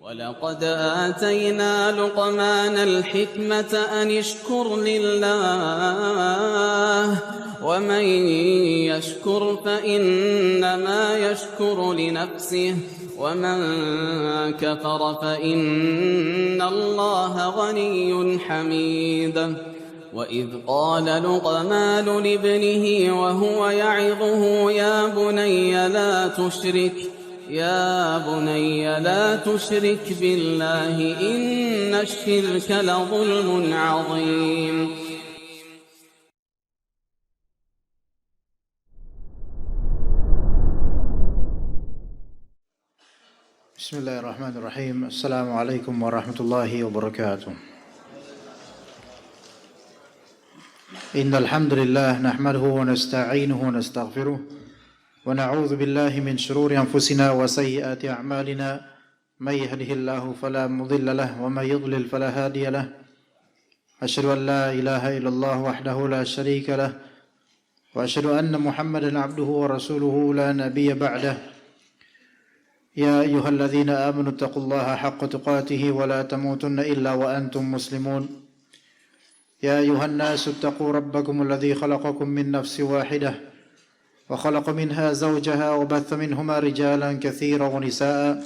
ولقد آتينا لقمان الحكمة أن اشكر لله ومن يشكر فإنما يشكر لنفسه ومن كفر فإن الله غني حميد. وإذ قال لقمان لابنه وهو يعظه يا بني لا تشرك بالله إن الشرك لظلم عظيم. بسم الله الرحمن الرحيم. السلام عليكم ورحمة الله وبركاته. إن الحمد لله نحمده ونستعينه ونستغفره ونعوذ بالله من شرور أنفسنا وسيئات أعمالنا من يهده الله فلا مضل له ومن يضلل فلا هادي له. أشهد أن لا إله إلا الله وحده لا شريك له وأشهد أن محمدا عبده ورسوله لا نبي بعده. يا أيها الذين آمنوا اتقوا الله حق تقاته ولا تموتن إلا وأنتم مسلمون. يا أيها الناس اتقوا ربكم الذي خلقكم من نفس واحدة وخلق منها زوجها وبث منهما رجالا كثيرا ونساء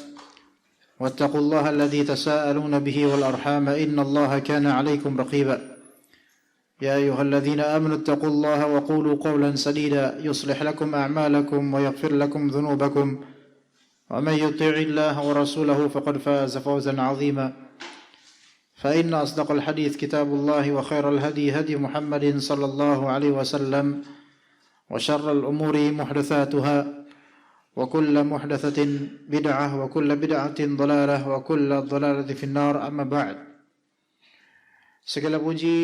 واتقوا الله الذي تساءلون به والأرحام إن الله كان عليكم رقيبا. يا أيها الذين آمنوا اتقوا الله وقولوا قولا سديدا يصلح لكم أعمالكم ويغفر لكم ذنوبكم ومن يطع الله ورسوله فقد فاز فوزا عظيما. فإن أصدق الحديث كتاب الله وخير الهدي هدي محمد صلى الله عليه وسلم وشر الأمور محدثاتها وكل محدثة بدعة وكل بدعة ضلالة وكل ضلالة في النار. أما بعد. Segala puji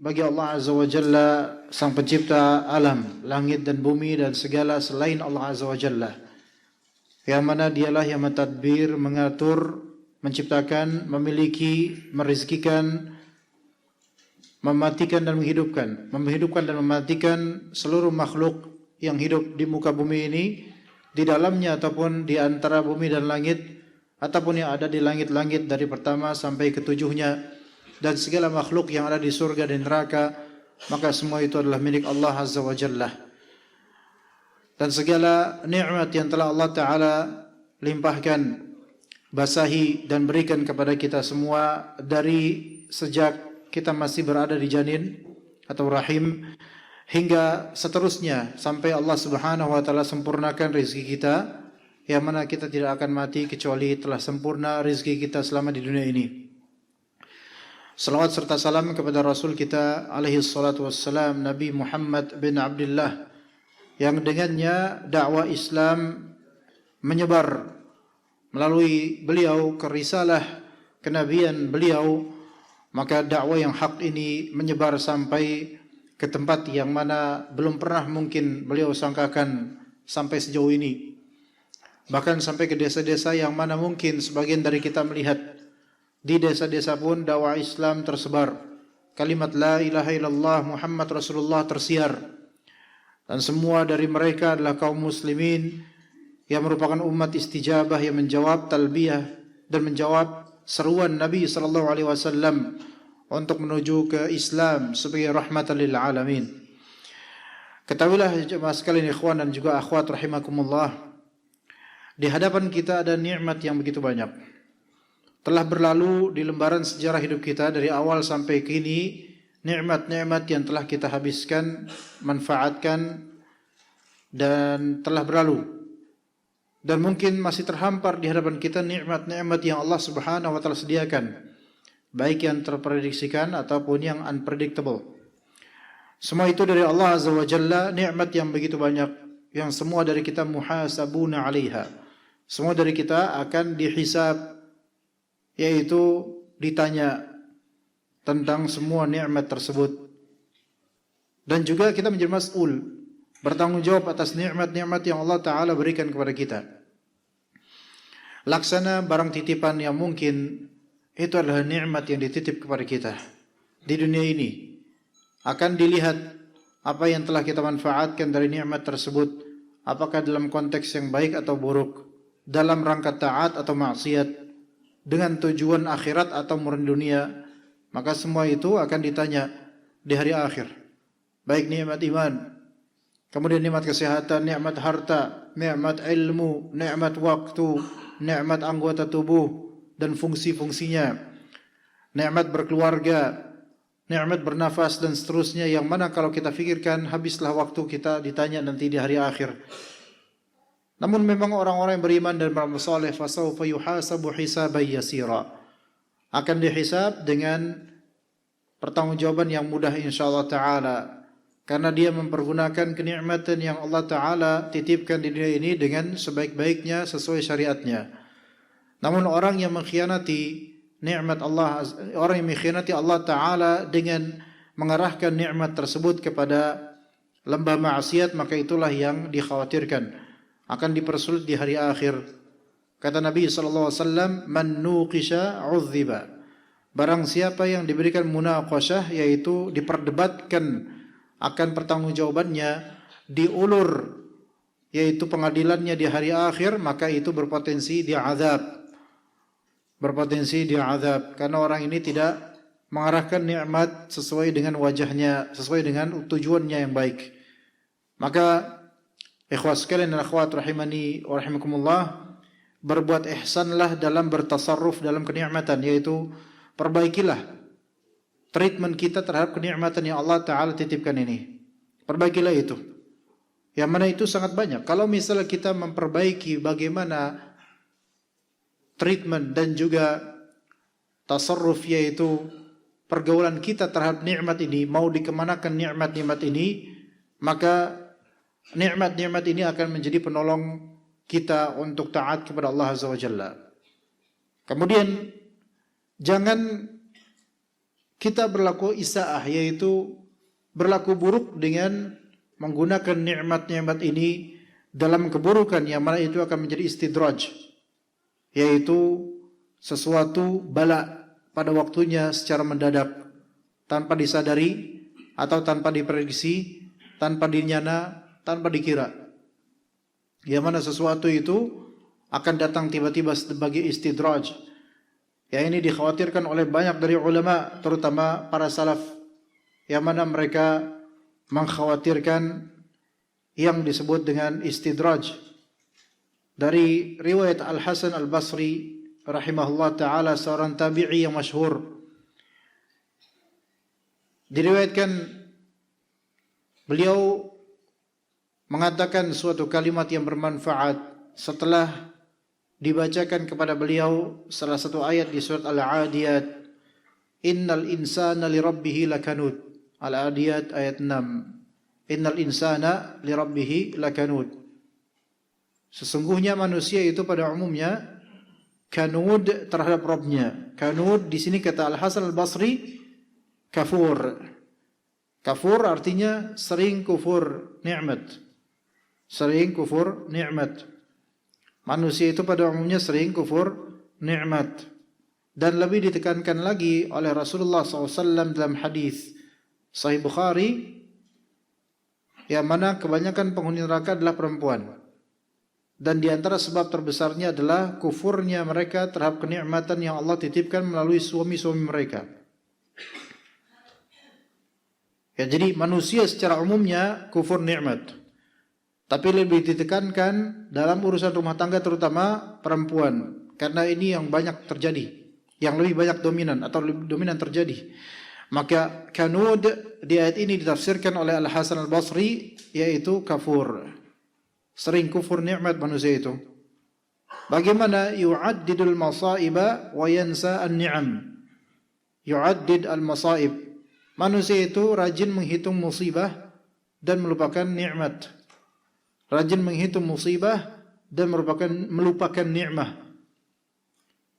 bagi Allah Azza wa Jalla, Sang Pencipta alam, langit dan bumi dan segala selain Allah Azza wa Jalla, yang mana dialah yang mentadbir, mengatur, menciptakan, memiliki, merizkikan, mematikan dan menghidupkan, dan mematikan seluruh makhluk yang hidup di muka bumi ini, di dalamnya ataupun di antara bumi dan langit, ataupun yang ada di langit-langit dari pertama sampai ketujuhnya, dan segala makhluk yang ada di surga dan neraka, maka semua itu adalah milik Allah Azza wa Jalla. Dan segala nikmat yang telah Allah Ta'ala limpahkan, basahi dan berikan kepada kita semua dari sejak kita masih berada di janin atau rahim hingga seterusnya sampai Allah Subhanahu wa taala sempurnakan rezeki kita, yang mana kita tidak akan mati kecuali telah sempurna rezeki kita selama di dunia ini. Salawat serta salam kepada Rasul kita alaihi salatu wassalam, Nabi Muhammad bin Abdullah, yang dengannya dakwah Islam menyebar melalui beliau ke risalah kenabian beliau, maka dakwah yang hak ini menyebar sampai ke tempat yang mana belum pernah mungkin beliau sangkakan sampai sejauh ini. Bahkan sampai ke desa-desa yang mana mungkin sebagian dari kita melihat di desa-desa pun dakwah Islam tersebar. Kalimat la ilaha illallah Muhammad Rasulullah tersiar. Dan semua dari mereka adalah kaum muslimin yang merupakan umat istijabah yang menjawab talbiyah dan menjawab seruan Nabi sallallahu alaihi wasallam untuk menuju ke Islam sebagai rahmatan lil alamin. Ketahuilah jemaah sekalian, ikhwan dan juga akhwat rahimakumullah, di hadapan kita ada nikmat yang begitu banyak. Telah berlalu di lembaran sejarah hidup kita dari awal sampai kini, nikmat-nikmat yang telah kita habiskan, manfaatkan, dan telah berlalu. Dan mungkin masih terhampar di hadapan kita nikmat-nikmat yang Allah Subhanahu wa taala sediakan, baik yang terprediksikan ataupun yang unpredictable. Semua itu dari Allah Azza wa Jalla, nikmat yang begitu banyak, yang semua dari kita muhasabuna 'alaiha. Semua dari kita akan dihisab, yaitu ditanya tentang semua nikmat tersebut. Dan juga kita menjadi mas'ul, bertanggung jawab atas nikmat-nikmat yang Allah Ta'ala berikan kepada kita. Laksana barang titipan yang mungkin itu adalah nikmat yang dititip kepada kita di dunia ini. Akan dilihat apa yang telah kita manfaatkan dari nikmat tersebut, apakah dalam konteks yang baik atau buruk, dalam rangka taat atau maksiat, dengan tujuan akhirat atau murni dunia, maka semua itu akan ditanya di hari akhir. Baik nikmat iman, kemudian nikmat kesehatan, nikmat harta, nikmat ilmu, nikmat waktu, nikmat anggota tubuh dan fungsi-fungsinya, nikmat berkeluarga, nikmat bernafas dan seterusnya, yang mana kalau kita fikirkan habislah waktu kita ditanya nanti di hari akhir. Namun memang orang-orang yang beriman dan beramal saleh fasawfa yuhasabu hisaban yasira, akan dihisab dengan pertanggungjawaban yang mudah insyaallah taala, karena dia mempergunakan kenikmatan yang Allah taala titipkan di dunia ini dengan sebaik-baiknya sesuai syariatnya. Namun orang yang mengkhianati nikmat Allah, orang yang mengkhianati Allah taala dengan mengarahkan nikmat tersebut kepada lembah maksiat, maka itulah yang dikhawatirkan akan dipersulit di hari akhir. Kata Nabi sallallahu alaihi wasallam, "Man nuqisha 'udziba." Barang siapa yang diberikan munaqasyah, yaitu diperdebatkan akan pertanggungjawabannya, diulur, yaitu pengadilannya di hari akhir, maka itu berpotensi diazab. Berpotensi diazab karena orang ini tidak mengarahkan nikmat sesuai dengan wajahnya, sesuai dengan tujuannya yang baik. Maka ikhwas sekalian dan akhwat rahimani wa rahimakumullah, berbuat ihsanlah dalam bertasarruf dalam kenikmatan, yaitu perbaikilah treatment kita terhadap kenikmatan yang Allah taala titipkan ini. Perbaikilah itu. Yang mana itu sangat banyak. Kalau misalnya kita memperbaiki bagaimana treatment dan juga tasarruf, yaitu pergaulan kita terhadap nikmat ini, mau dikemanakan nikmat-nikmat ini, maka nikmat-nikmat ini akan menjadi penolong kita untuk taat kepada Allah Azza wa Jalla. Kemudian jangan kita berlaku isaah, yaitu berlaku buruk dengan menggunakan nikmat-nikmat ini dalam keburukan, yang mana itu akan menjadi istidraj, yaitu sesuatu bala pada waktunya secara mendadak, tanpa disadari atau tanpa diprediksi, tanpa dinyana, tanpa dikira. Yang mana sesuatu itu akan datang tiba-tiba sebagai istidraj. Yang ini dikhawatirkan oleh banyak dari ulama, terutama para salaf, yang mana mereka mengkhawatirkan yang disebut dengan istidraj. Dari riwayat Al-Hasan Al-Basri rahimahullah ta'ala, seorang tabi'i yang masyhur, diriwayatkan beliau mengatakan suatu kalimat yang bermanfaat setelah dibacakan kepada beliau salah satu ayat di surat Al-Adiyat, "Innal insana lirabbih lakanud." Al-Adiyat ayat 6. Innal insana lirabbih lakanud. Sesungguhnya manusia itu pada umumnya kanud terhadap Rabbnya. Kanud di sini kata Al-Hasan Al-Basri kafur. Kafur artinya sering kufur nikmat. Sering kufur nikmat. Manusia itu pada umumnya sering kufur nikmat. Dan lebih ditekankan lagi oleh Rasulullah SAW dalam hadis Sahih Bukhari, yang mana kebanyakan penghuni neraka adalah perempuan. Dan di antara sebab terbesarnya adalah kufurnya mereka terhadap kenikmatan yang Allah titipkan melalui suami-suami mereka. Ya, jadi manusia secara umumnya kufur nikmat. Tapi lebih ditekankan dalam urusan rumah tangga, terutama perempuan, karena ini yang banyak terjadi, yang lebih banyak dominan atau lebih dominan terjadi. Maka kanud di ayat ini ditafsirkan oleh Al-Hasan Al-Basri, yaitu kafur, sering kufur nikmat manusia itu. Bagaimana yu'addidul masaiba wa yansa an-ni'am. Yu'addid al-masaib. Manusia itu rajin menghitung musibah dan melupakan nikmat. Rajin menghitung musibah dan melupakan nikmah.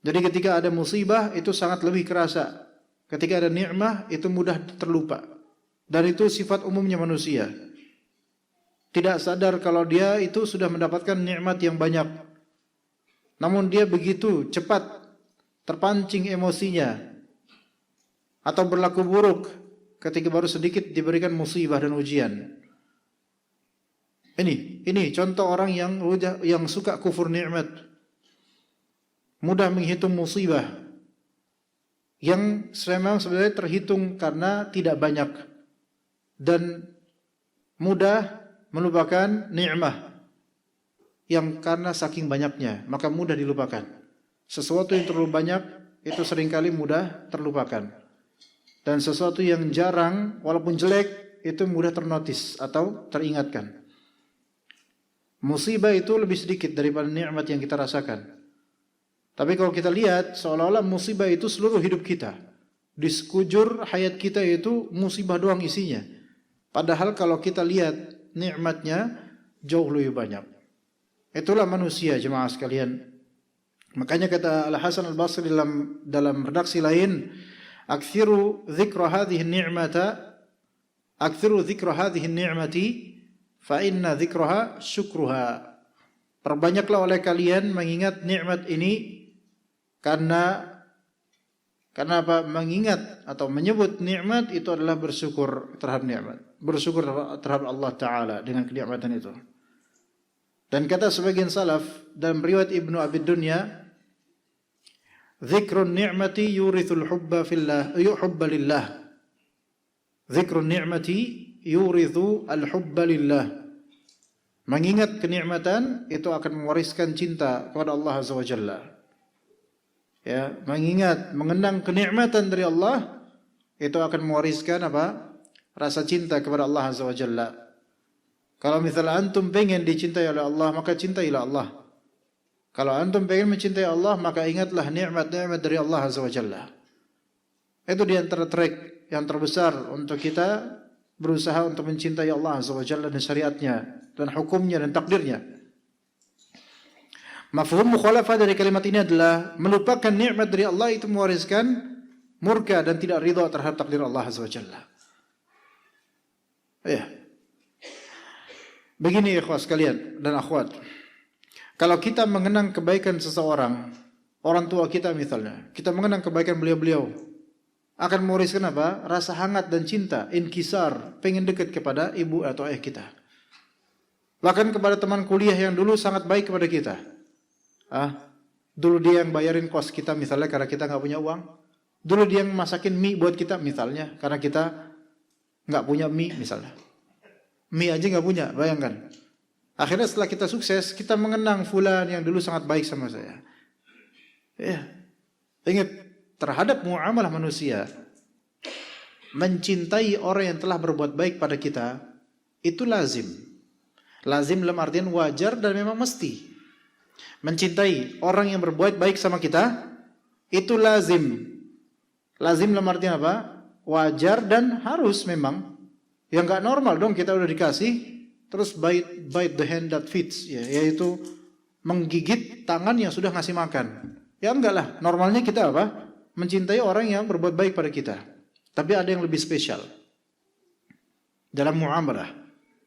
Jadi ketika ada musibah itu sangat lebih kerasa. Ketika ada nikmah itu mudah terlupa. Dan itu sifat umumnya manusia. Tidak sadar kalau dia itu sudah mendapatkan nikmat yang banyak. Namun dia begitu cepat terpancing emosinya atau berlaku buruk ketika baru sedikit diberikan musibah dan ujian. Ini contoh orang yang suka kufur nikmat. mudah menghitung musibah yang memang sebenarnya terhitung karena tidak banyak, dan mudah melupakan nikmah yang karena saking banyaknya maka mudah dilupakan. Sesuatu yang terlalu banyak itu seringkali mudah terlupakan, dan sesuatu yang jarang walaupun jelek itu mudah ternotis atau teringatkan. Musibah itu lebih sedikit daripada nikmat yang kita rasakan. Tapi kalau kita lihat seolah-olah musibah itu seluruh hidup kita. Di sekujur hayat kita itu musibah doang isinya. Padahal kalau kita lihat nikmatnya jauh lebih banyak. Itulah manusia, jemaah sekalian. Makanya kata Al-Hasan Al-Basri dalam redaksi lain, "Aktsiru dzikra hadhihi an-ni'mata, aktsiru dzikra hadhihi an-ni'mati fa inna dzikraha syukruha." Perbanyaklah oleh kalian mengingat nikmat ini karena apa? Mengingat atau menyebut nikmat itu adalah bersyukur terhadap nikmat, bersyukur terhadap Allah Ta'ala dengan kenikmatan itu. Dan kata sebagian salaf dalam riwayat Ibnu Abi Dunya, "Dzikrun ni'mati yurithul hubba fillah, hubba lillah." Dzikrun ni'mati yurithu al-hubba lillah. Mengingat kenikmatan itu akan mewariskan cinta kepada Allah Azza wa Jalla. Ya, mengingat, mengenang kenikmatan dari Allah itu akan mewariskan apa? Rasa cinta kepada Allah Azza wa Jalla. Kalau misalnya antum pengen dicintai oleh Allah, maka cintailah Allah. Kalau antum pengen mencintai Allah, maka ingatlah nikmat-nikmat dari Allah Azza wa Jalla. Itu di antara trik yang terbesar untuk kita berusaha untuk mencintai Allah Azza wa Jalla dan syariatnya dan hukumnya dan takdirnya. Mafhum mukhalafah dari kalimat ini adalah melupakan nikmat dari Allah itu mewariskan murka dan tidak ridha terhadap takdir Allah Azza wa Jalla. Ya. Begini ikhwas sekalian dan akhwat. Kalau kita mengenang kebaikan seseorang, orang tua kita misalnya, kita mengenang kebaikan beliau-beliau, akan mewariskan apa? Rasa hangat dan cinta, inkisar, pengen dekat kepada ibu atau ayah kita. Bahkan kepada teman kuliah yang dulu sangat baik kepada kita. Dulu dia yang bayarin kos kita misalnya karena kita nggak punya uang. Dulu dia yang masakin mie buat kita misalnya karena kita nggak punya mie misalnya. Mie aja nggak punya, bayangkan. Akhirnya setelah kita sukses, kita mengenang fulan yang dulu sangat baik sama saya. Ya, ingat terhadap muamalah manusia, mencintai orang yang telah berbuat baik pada kita itu lazim. Lazim dalam artian wajar dan memang mesti. Mencintai orang yang berbuat baik sama kita itu lazim. Lazim dalam artian apa? Wajar dan harus memang. Yang nggak normal dong kita udah dikasih terus bite the hand that feeds, ya, yaitu menggigit tangan yang sudah ngasih makan. Ya enggak lah, normalnya kita apa? Mencintai orang yang berbuat baik pada kita. Tapi ada yang lebih spesial dalam muamalah.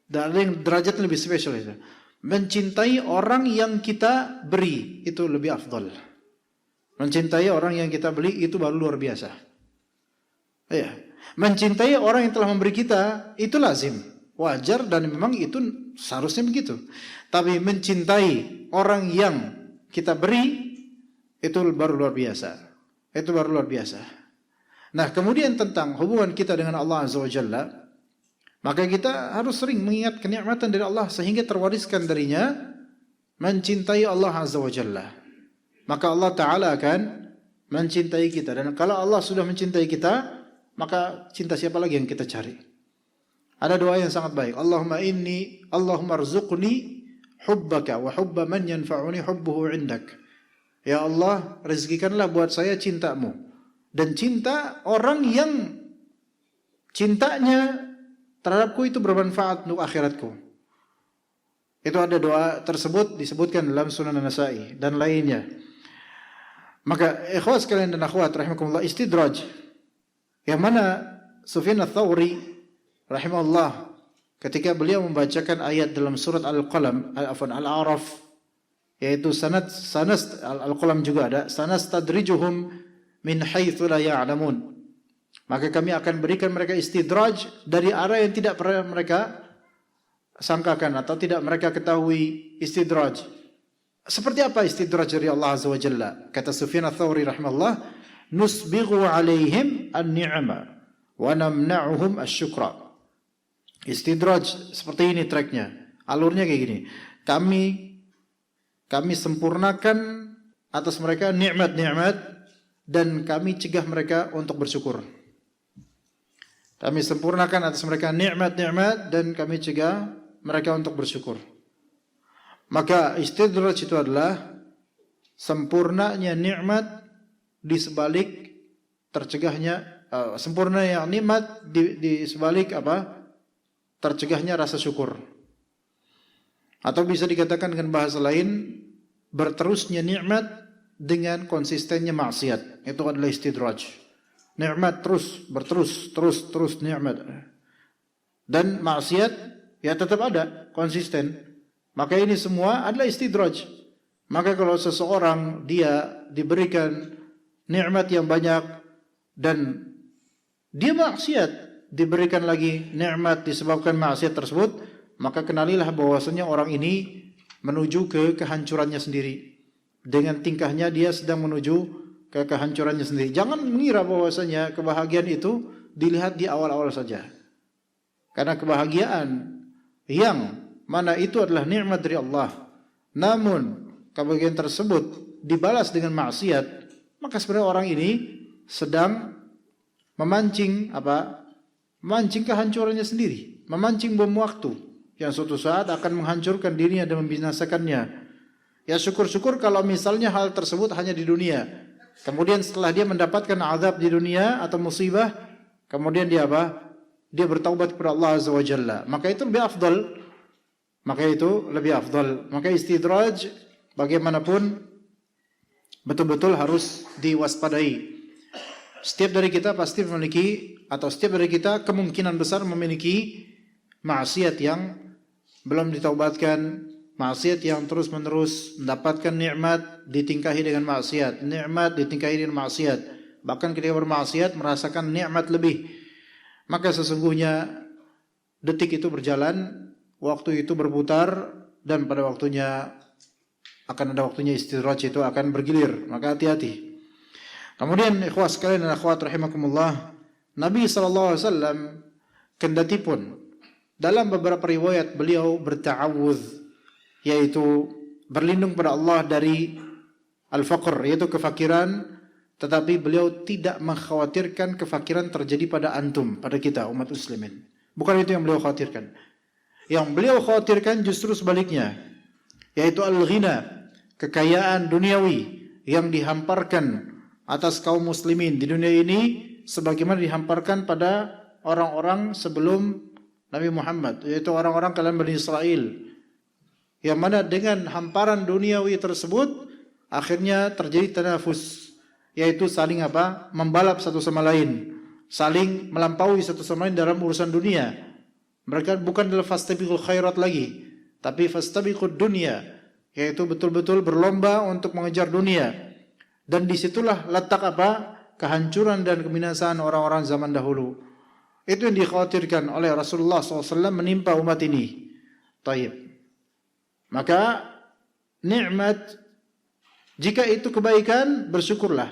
Dan ada yang derajatnya lebih spesial itu. Mencintai orang yang kita beri itu lebih afdal. Mencintai orang yang kita beli itu baru luar biasa. Ya. Mencintai orang yang telah memberi kita itu lazim, wajar dan memang itu seharusnya begitu. Tapi mencintai orang yang kita beri itu baru luar biasa. Itu baru luar biasa. Nah, kemudian tentang hubungan kita dengan Allah Azza wa Jalla, maka kita harus sering mengingat kenikmatan dari Allah sehingga terwariskan darinya mencintai Allah Azza wa Jalla. Maka Allah Ta'ala akan mencintai kita. Dan kalau Allah sudah mencintai kita, maka cinta siapa lagi yang kita cari? Ada doa yang sangat baik. Allahumma arzuqni hubbaka wa hubba man yanfa'uni hubbuhu indak. Ya Allah, rezekikanlah buat saya cintamu dan cinta orang yang cintanya terhadapku itu bermanfaat untuk akhiratku. Itu ada doa tersebut disebutkan dalam Sunan An-Nasa'i dan lainnya. Maka ikhwat sekalian dan akhwat rahimakumullah, istidraj yang mana Sufyan Ats-Tsauri rahimahullah ketika beliau membacakan ayat dalam surat Al-Qalam, Al-A'raf, yaitu Al-Qalam juga ada, sanastadrijuhum min haitsu la ya'lamun. Maka kami akan berikan mereka istidraj dari arah yang tidak pernah mereka sangkakan atau tidak mereka ketahui. Istidraj Seperti apa istidraj dari Allah Azza wa Jalla? Kata Sufyan Ats-Tsauri rahimahullah, nusbighu alaihim an-ni'ma wa namna'uhum asy-syukra. Istidraj seperti ini tracknya. Alurnya kayak gini. Kami sempurnakan atas mereka nikmat-nikmat dan kami cegah mereka untuk bersyukur. Kami sempurnakan atas mereka nikmat-nikmat dan kami cegah mereka untuk bersyukur. Maka istidraj itu adalah sempurnanya nikmat di sebalik tercegahnya sempurnanya nikmat di sebalik apa? Tercegahnya rasa syukur. Atau bisa dikatakan dengan bahasa lain, berterusnya nikmat dengan konsistennya maksiat. Itu adalah istidraj. Nikmat terus nikmat. Dan maksiat ya tetap ada, konsisten. Maka ini semua adalah istidraj. Maka kalau seseorang dia diberikan nikmat yang banyak dan dia maksiat, diberikan lagi nikmat disebabkan maksiat tersebut, maka kenalilah bahwasanya orang ini menuju ke kehancurannya sendiri. Dengan tingkahnya dia sedang menuju ke kehancurannya sendiri. Jangan mengira bahwasanya kebahagiaan itu dilihat di awal-awal saja. Karena kebahagiaan yang mana itu adalah nikmat dari Allah, namun kebahagiaan tersebut dibalas dengan maksiat, maka sebenarnya orang ini sedang memancing memancing kehancurannya sendiri, memancing bom waktu yang suatu saat akan menghancurkan dirinya dan membinasakannya. Ya syukur-syukur kalau misalnya hal tersebut hanya di dunia. Kemudian setelah dia mendapatkan azab di dunia atau musibah, kemudian dia Dia bertaubat kepada Allah Azza wa Jalla. Maka itu lebih afdal. Maka istidraj bagaimanapun betul-betul harus diwaspadai. Setiap dari kita pasti memiliki, atau setiap dari kita kemungkinan besar memiliki maksiat yang belum ditaubatkan, maksiat yang terus-menerus mendapatkan nikmat ditingkahi dengan maksiat, nikmat ditingkahi dengan maksiat. Bahkan ketika bermaksiat merasakan nikmat lebih. Maka sesungguhnya detik itu berjalan, waktu itu berputar, dan pada waktunya akan ada waktunya istidraj itu akan bergilir. Maka hati-hati. Kemudian ikhwah sekalian dan akhwat rahimakumullah, Nabi SAW kendati pun dalam beberapa riwayat beliau berta'awudz, yaitu berlindung pada Allah dari al-faqr, yaitu kefakiran, tetapi beliau tidak mengkhawatirkan kefakiran terjadi pada antum, pada kita umat muslimin. Bukan itu yang beliau khawatirkan. Yang beliau khawatirkan justru sebaliknya, yaitu al-ghina, kekayaan duniawi yang dihamparkan atas kaum muslimin di dunia ini sebagaimana dihamparkan pada orang-orang sebelum Nabi Muhammad, yaitu orang-orang kalangan Bani Israel, yang mana dengan hamparan duniawi tersebut akhirnya terjadi tanafus, yaitu saling membalap satu sama lain, saling melampaui satu sama lain dalam urusan dunia. Mereka bukan dalam fastabiqul khairat lagi, tapi fastabiqud dunya, yaitu betul-betul berlomba untuk mengejar dunia. Dan disitulah letak kehancuran dan kebinasaan orang-orang zaman dahulu. Itu yang dikhawatirkan oleh Rasulullah SAW menimpa umat ini. Taib. Maka nikmat, jika itu kebaikan, bersyukurlah.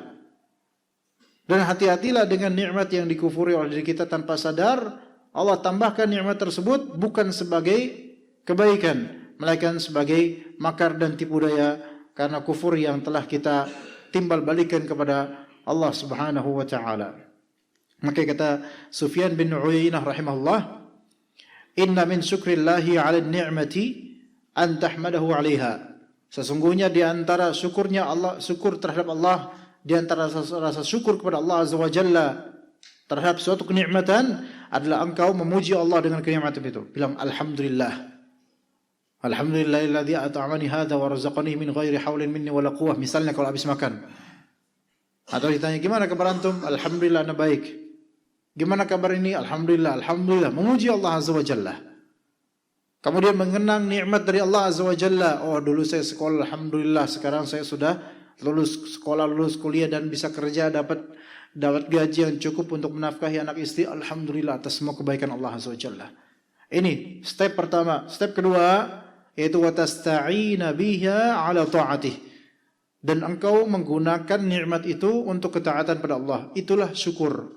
Dan hati-hatilah dengan nikmat yang dikufuri oleh diri kita tanpa sadar. Allah tambahkan nikmat tersebut bukan sebagai kebaikan, melainkan sebagai makar dan tipu daya karena kufur yang telah kita timbal balikan kepada Allah Subhanahu wa taala. Maka kata Sufyan bin Uyainah rahimahullah, "Inna min syukrillahi 'ala an-ni'mati an tahmadahu 'alaiha." Sesungguhnya di antara syukurnya Allah, syukur terhadap Allah, di antara rasa syukur kepada Allah Azza wa Jalla terhadap suatu kenikmatan adalah engkau memuji Allah dengan kenikmatan itu. Bilang alhamdulillah. Alhamdulillahilladzi at'amani hadza wa razaqani min ghairi haulin minni wala quwwah. Misalnya kalau habis makan. Atau ditanya gimana kabar antum? Alhamdulillah ana baik. Gimana kabar ini? Alhamdulillah, alhamdulillah. Memuji Allah Azza wa Jalla. Kemudian mengenang nikmat dari Allah Azza wa Jalla. Oh, dulu saya sekolah, alhamdulillah. Sekarang saya sudah lulus sekolah, lulus kuliah dan bisa kerja, dapat gaji yang cukup untuk menafkahi anak istri. Alhamdulillah atas semua kebaikan Allah Azza wa Jalla. Ini step pertama. Step kedua, yaitu wa tasta'ina biha 'ala ta'atih, dan engkau menggunakan nikmat itu untuk ketaatan pada Allah. Itulah syukur.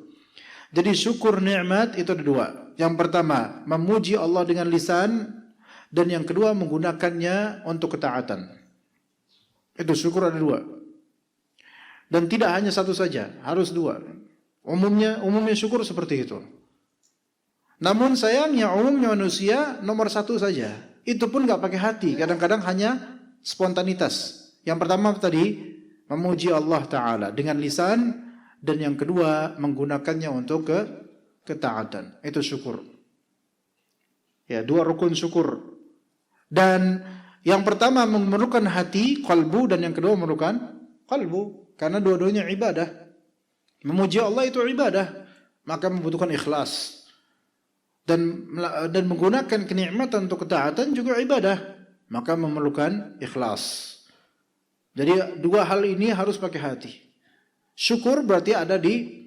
Jadi syukur nikmat itu ada dua. Yang pertama, memuji Allah dengan lisan, dan yang kedua menggunakannya untuk ketaatan. Itu syukur ada dua. Dan tidak hanya satu saja, harus dua. Umumnya syukur seperti itu. Namun sayangnya umumnya manusia nomor satu saja. Itu pun nggak pakai hati, kadang-kadang hanya spontanitas. Yang pertama tadi memuji Allah Ta'ala dengan lisan, dan yang kedua menggunakannya untuk ketaatan. Itu syukur. Ya, dua rukun syukur. Dan yang pertama memerlukan hati, qalbu, dan yang kedua memerlukan qalbu, karena dua-duanya ibadah. Memuji Allah itu ibadah, maka membutuhkan ikhlas. Dan menggunakan kenikmatan untuk ketaatan juga ibadah, maka memerlukan ikhlas. Jadi dua hal ini harus pakai hati. Syukur berarti ada di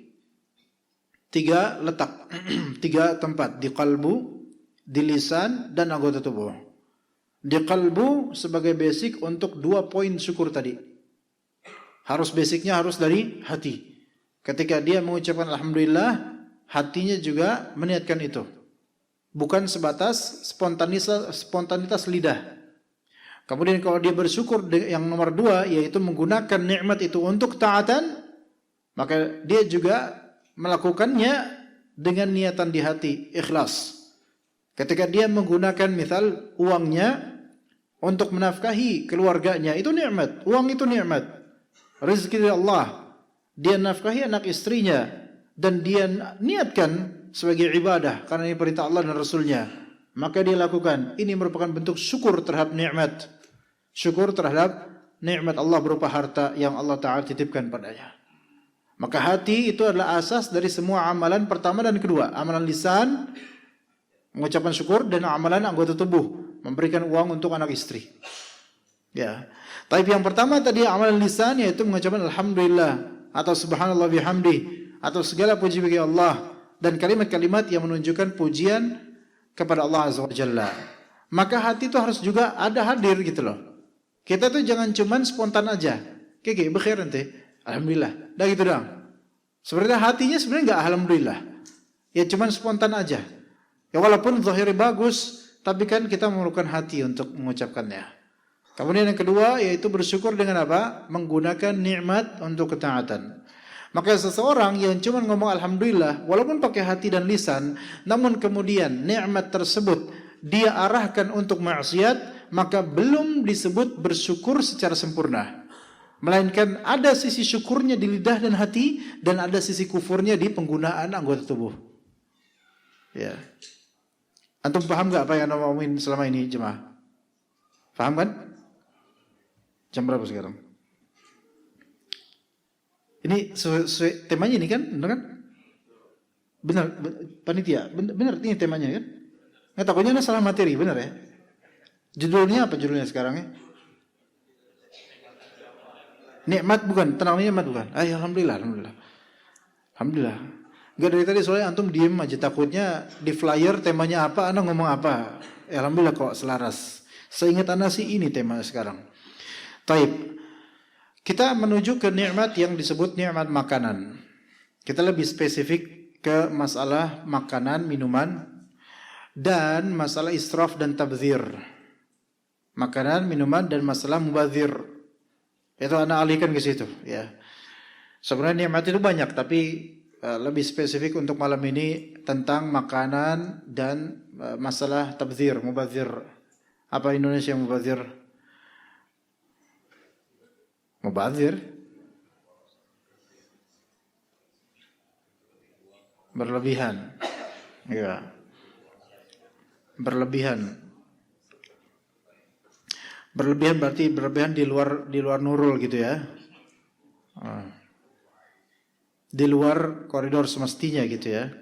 tiga letak, tiga tempat, di qalbu, di lisan, dan anggota tubuh. Di qalbu sebagai basic untuk 2 poin syukur tadi. Basicnya harus dari hati. Ketika dia mengucapkan alhamdulillah, hatinya juga meniatkan itu. Bukan sebatas spontanitas lidah. Kemudian kalau dia bersyukur, yang nomor 2 yaitu menggunakan nikmat itu untuk taatan, maka dia juga melakukannya dengan niatan di hati, ikhlas. Ketika dia menggunakan misal uangnya untuk menafkahi keluarganya, itu nikmat. Uang itu nikmat. Rezeki dari Allah. Dia nafkahi anak istrinya, dan dia niatkan sebagai ibadah karena ini perintah Allah dan Rasulnya. Maka dia lakukan. Ini merupakan bentuk syukur terhadap nikmat. Syukur terhadap nikmat Allah berupa harta yang Allah Ta'ala titipkan padanya. Maka hati itu adalah asas dari semua amalan pertama dan kedua. Amalan lisan, mengucapkan syukur, dan amalan anggota tubuh, memberikan uang untuk anak istri. Ya. Tapi yang pertama tadi amalan lisan, yaitu mengucapkan alhamdulillah, atau subhanallah bihamdi, atau segala puji bagi Allah, dan kalimat-kalimat yang menunjukkan pujian kepada Allah Azza wa Jalla. Maka hati itu harus juga ada hadir gitu loh. Kita tuh jangan cuman spontan aja. Oke, bekhair nanti. Alhamdulillah. Dah gitu doang. Sebenarnya hatinya sebenarnya enggak alhamdulillah. Ya cuman spontan aja. Ya walaupun zahirnya bagus, tapi kan kita memerlukan hati untuk mengucapkannya. Kemudian yang kedua yaitu bersyukur dengan apa? Menggunakan nikmat untuk ketaatan. Maka seseorang yang cuma ngomong alhamdulillah walaupun pakai hati dan lisan, namun kemudian nikmat tersebut dia arahkan untuk maksiat, maka belum disebut bersyukur secara sempurna. Melainkan ada sisi syukurnya di lidah dan hati, dan ada sisi kufurnya di penggunaan anggota tubuh. Ya. Antum paham enggak apa yang Anda ngomongin selama ini, jemaah? Paham kan? Jam berapa sekarang? Ini sesuai temanya ini kan? Benar kan? Benar, panitia. Benar ini temanya kan? Nggak, takutnya Anda salah materi, benar ya? Judulnya apa judulnya sekarang ya? Nikmat bukan? Tenang, nikmat bukan? Alhamdulillah. Alhamdulillah. Enggak, dari tadi soalnya antum diem aja, takutnya di flyer temanya apa, Anda ngomong apa. Alhamdulillah kok selaras. Seingat Anda sih ini tema sekarang. Taib. Kita menuju ke nikmat yang disebut nikmat makanan. Kita lebih spesifik ke masalah makanan, minuman, dan masalah israf dan tabdzir. Makanan, minuman, dan masalah mubadzir. Itu Anda alihkan ke situ. Ya. Sebenarnya nikmat itu banyak, tapi lebih spesifik untuk malam ini tentang makanan dan masalah tabdzir, mubadzir. Apa Indonesia mubadzir? Mubadzir? Berlebihan. Ya. Berlebihan. Berlebihan berarti berlebihan di luar nurul gitu ya. Di luar koridor semestinya gitu ya.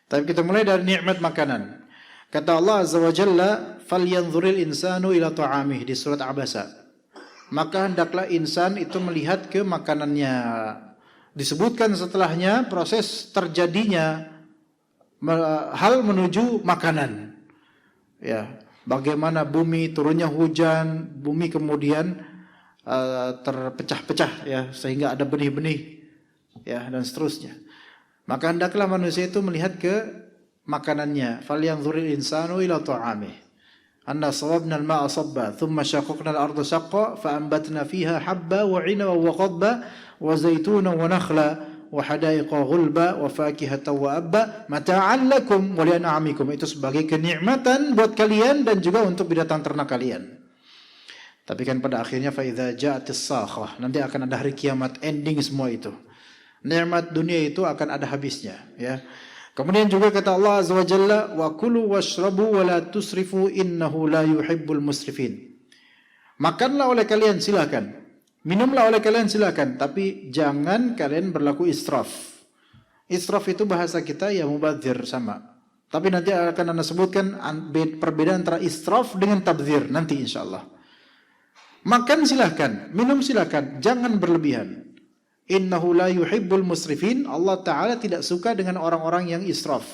Tapi kita mulai dari nikmat makanan. Kata Allah Azza wa Jalla, "Falyanzuril insanu ila ta'amih" di surat Abasa. Maka hendaklah insan itu melihat ke makanannya. Disebutkan setelahnya proses terjadinya hal menuju makanan. Ya. bagaimana bumi turunnya hujan, bumi kemudian terpecah-pecah ya sehingga ada benih-benih ya dan seterusnya. Maka hendaklah manusia itu melihat ke makanannya. Falyanzuril insanu ila ta'amih. Anna sawabna al-ma'a sabba, thumma syaqqaqna al-arda shaqqa, fa'ambatna fiha habba wa 'inaba wa qadba wa zaituna wa nakhla wa hadaiqa ghulba wa fakihatan wa abba mata'an lakum wa li'an'amikum. Itu sebagai kenikmatan buat kalian dan juga untuk binatang ternak kalian. Tapi kan pada akhirnya fa idza ja'atis sakhah, nanti akan ada hari kiamat, ending semua itu. Nikmat dunia itu akan ada habisnya, ya. Kemudian juga kata Allah Azza wa Jalla, wa kulu washrabu wa la tusrifu innahu la yuhibbul musrifin. Makanlah oleh kalian silakan, minumlah oleh kalian silakan, tapi jangan kalian berlaku israf. Israf itu bahasa kita ya mubadzir sama. Tapi nanti akan Anda sebutkan perbedaan antara israf dengan tabdzir nanti insyaallah. Makan silakan, minum silakan, jangan berlebihan. Innahu la yuhibbul musrifin. Allah Ta'ala tidak suka dengan orang-orang yang israf,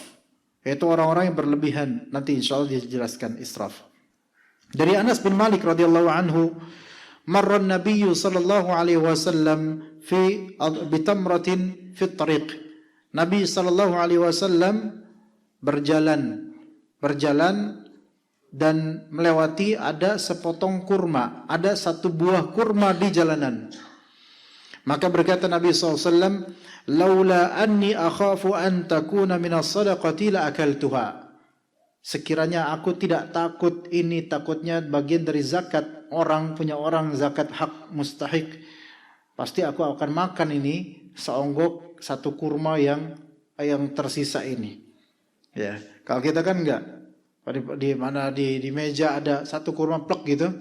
yaitu orang-orang yang berlebihan. Nanti insyaallah dijelaskan israf. Dari Anas bin Malik radhiyallahu anhu, marra an-nabiyyu sallallahu alaihi wasallam bitamratin fi tariq. Nabi sallallahu alaihi wasallam berjalan dan melewati ada sepotong kurma, ada satu buah kurma di jalanan. Maka berkata Nabi SAW, laula anni akhafu an takuna minas sadaqati la akaltuha. Sekiranya aku tidak takut ini takutnya bagian dari zakat, orang punya orang zakat hak mustahik, pasti aku akan makan ini seonggok satu kurma yang tersisa ini. Ya, kalau kita kan enggak, di meja ada satu kurma plek gitu,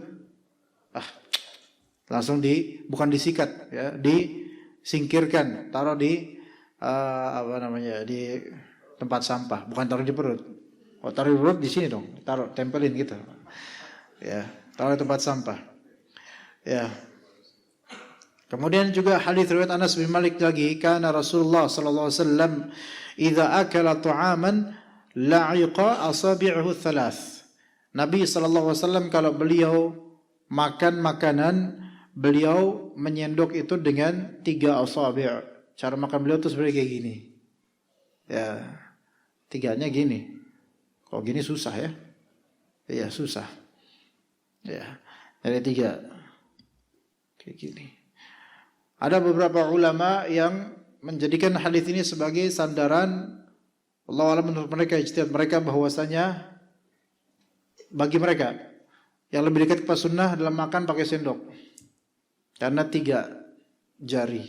langsung bukan disikat ya, disingkirkan, taruh di di tempat sampah, bukan taruh di perut. Oh, taruh di perut di sini dong, taruh tempelin gitu. Ya, taruh di tempat sampah. Ya. Kemudian juga hadis riwayat Anas bin Malik lagi, kana Rasulullah sallallahu alaihi wasallam idza akala ta'aman la'iqa asabi'uhu thalath. Nabi sallallahu alaihi wasallam kalau beliau makan makanan, beliau menyendok itu dengan 3 asabi'. Cara makan beliau itu sebenarnya kayak gini. Ya. 3-nya gini. Kalau gini susah ya. Iya, susah. Ya. Dari 3. Kayak gini. Ada beberapa ulama yang menjadikan hadis ini sebagai sandaran. Allah a'lam, menurut mereka, ijtihad mereka, bahwasanya bagi mereka yang lebih dekat kepada sunnah dalam makan pakai sendok, karena 3 jari.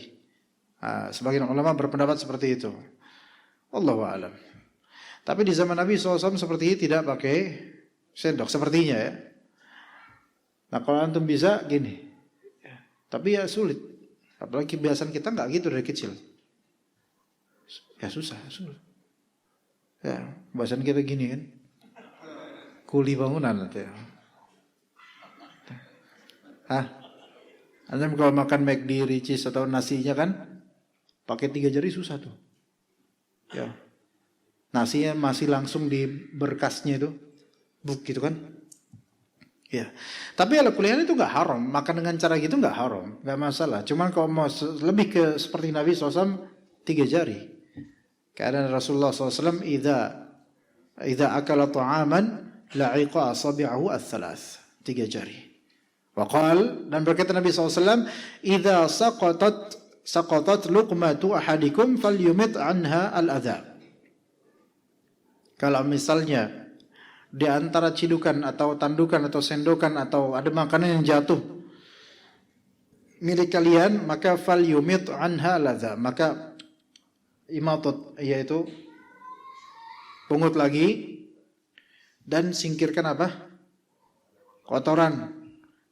Sebagian ulama berpendapat seperti itu. Allahu a'lam. Tapi di zaman Nabi SAW seperti ini, tidak pakai sendok sepertinya ya. Nah kalau antum bisa gini, tapi ya sulit. Apalagi kebiasaan kita nggak gitu dari kecil. Ya susah, sulit. Ya, kebiasaan kita gini kan. Kuli bangunan nanti. Anda kalau makan McD, Ricis atau nasinya kan pakai 3 jari susah tuh. Ya. Nasinya masih langsung di berkasnya itu. Buk gitu kan. Ya. Tapi ala kuliah itu enggak haram, makan dengan cara gitu enggak haram, enggak masalah. Cuman kalau mau lebih ke seperti Nabi SAW 3 jari. Karena Rasulullah SAW idza akala ta'aman la'iqa asabi'ahu ats-tsalath. 3 jari. Waqal, dan berkata Nabi SAW, idza saqatat luqmatu ahadikum falyumit anha al-adha. Kalau misalnya di antara cidukan atau tandukan atau sendokan atau ada makanan yang jatuh milik kalian, maka falyumit anha al-adha, maka imatot, yaitu pungut lagi dan singkirkan apa? Kotoran.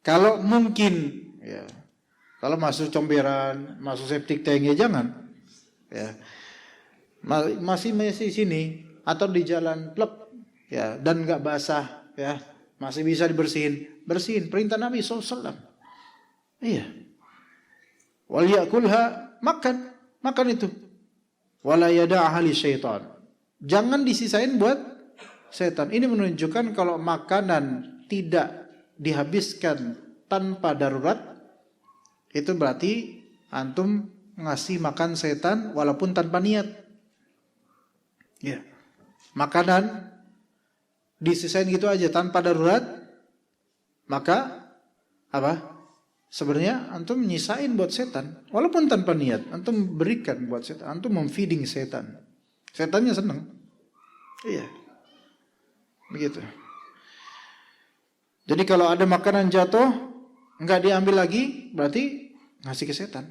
Kalau mungkin ya. Kalau masuk comberan, masuk septic tank ya jangan. Ya. Masih sini atau di jalan plek ya, dan enggak basah ya, masih bisa bersihin perintah Nabi SAW. Iya. Wal yakulha, makan itu. Wala yada'ha li syaitan. Jangan disisain buat setan. Ini menunjukkan kalau makanan tidak dihabiskan tanpa darurat, itu berarti antum ngasih makan setan walaupun tanpa niat. Ya. Makanan disisain gitu aja tanpa darurat, maka apa? Sebenarnya antum nyisain buat setan walaupun tanpa niat. Antum berikan buat setan, antum memfeeding setan. Setannya senang. Iya. Begitu. Jadi kalau ada makanan jatuh enggak diambil lagi, berarti ngasih ke setan.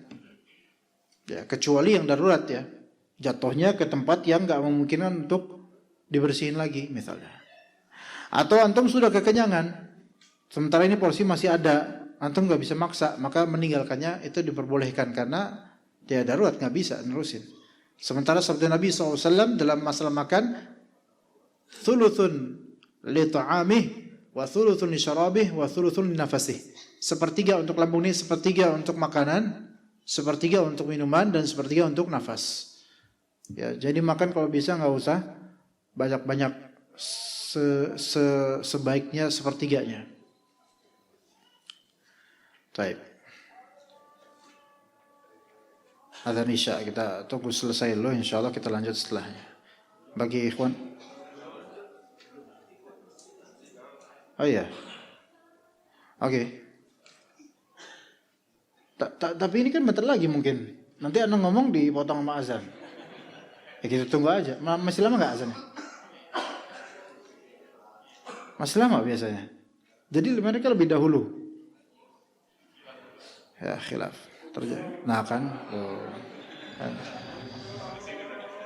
Ya, kecuali yang darurat ya. Jatuhnya ke tempat yang enggak memungkinkan untuk dibersihin lagi misalnya. Atau antum sudah kekenyangan, sementara ini porsi masih ada, antum nggak bisa maksa, maka meninggalkannya itu diperbolehkan karena dia darurat, nggak bisa nerusin. Sementara sabda Nabi SAW dalam masalah makan, thuluthun li ta'amih wa thuluthun li syarabih wa thuluthun li nafasih. Sepertiga untuk lambung ini, sepertiga untuk makanan, sepertiga untuk minuman, dan sepertiga untuk nafas. Ya, jadi makan kalau bisa nggak usah banyak-banyak, sebaiknya sepertiganya. Baik. Adzan Isya kita tunggu selesai dulu, insyaallah kita lanjut setelahnya. Bagi ikhwan. Oh iya. Oke. Tapi ini kan bentar lagi mungkin. Nanti Anda ngomong dipotong sama azan. Ya kita tunggu aja. Masih lama enggak azannya? Masih lama biasanya. Jadi mereka lebih dahulu. Ya khilaf terjadi. Nah kan.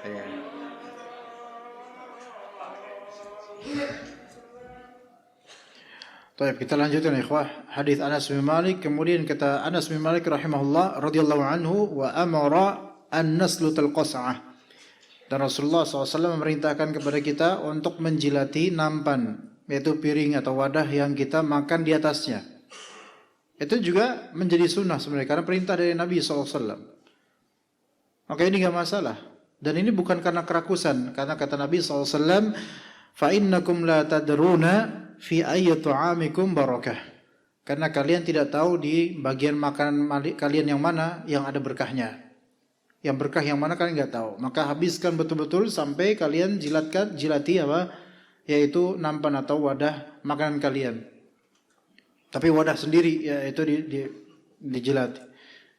Ya. Baik, kita lanjutkan ikhwah. Hadis Anas bin Malik, kemudian kata Anas bin Malik rahimahullah radhiyallahu anhu, wa amara an naslutal qas'ah. Dan Rasulullah SAW memerintahkan kepada kita untuk menjilati nampan, yaitu piring atau wadah yang kita makan di atasnya. Itu juga menjadi sunnah sebenarnya karena perintah dari Nabi SAW. Maka ini enggak masalah. Dan ini bukan karena kerakusan, karena kata Nabi SAW, fa innakum la tadruna fi ayyi ta'amikum barakah. Karena kalian tidak tahu di bagian makanan kalian yang mana yang ada berkahnya. Yang berkah yang mana kalian enggak tahu. Maka habiskan betul-betul sampai kalian jilati apa? Yaitu nampan atau wadah makanan kalian. Tapi wadah sendiri ya itu dijilati.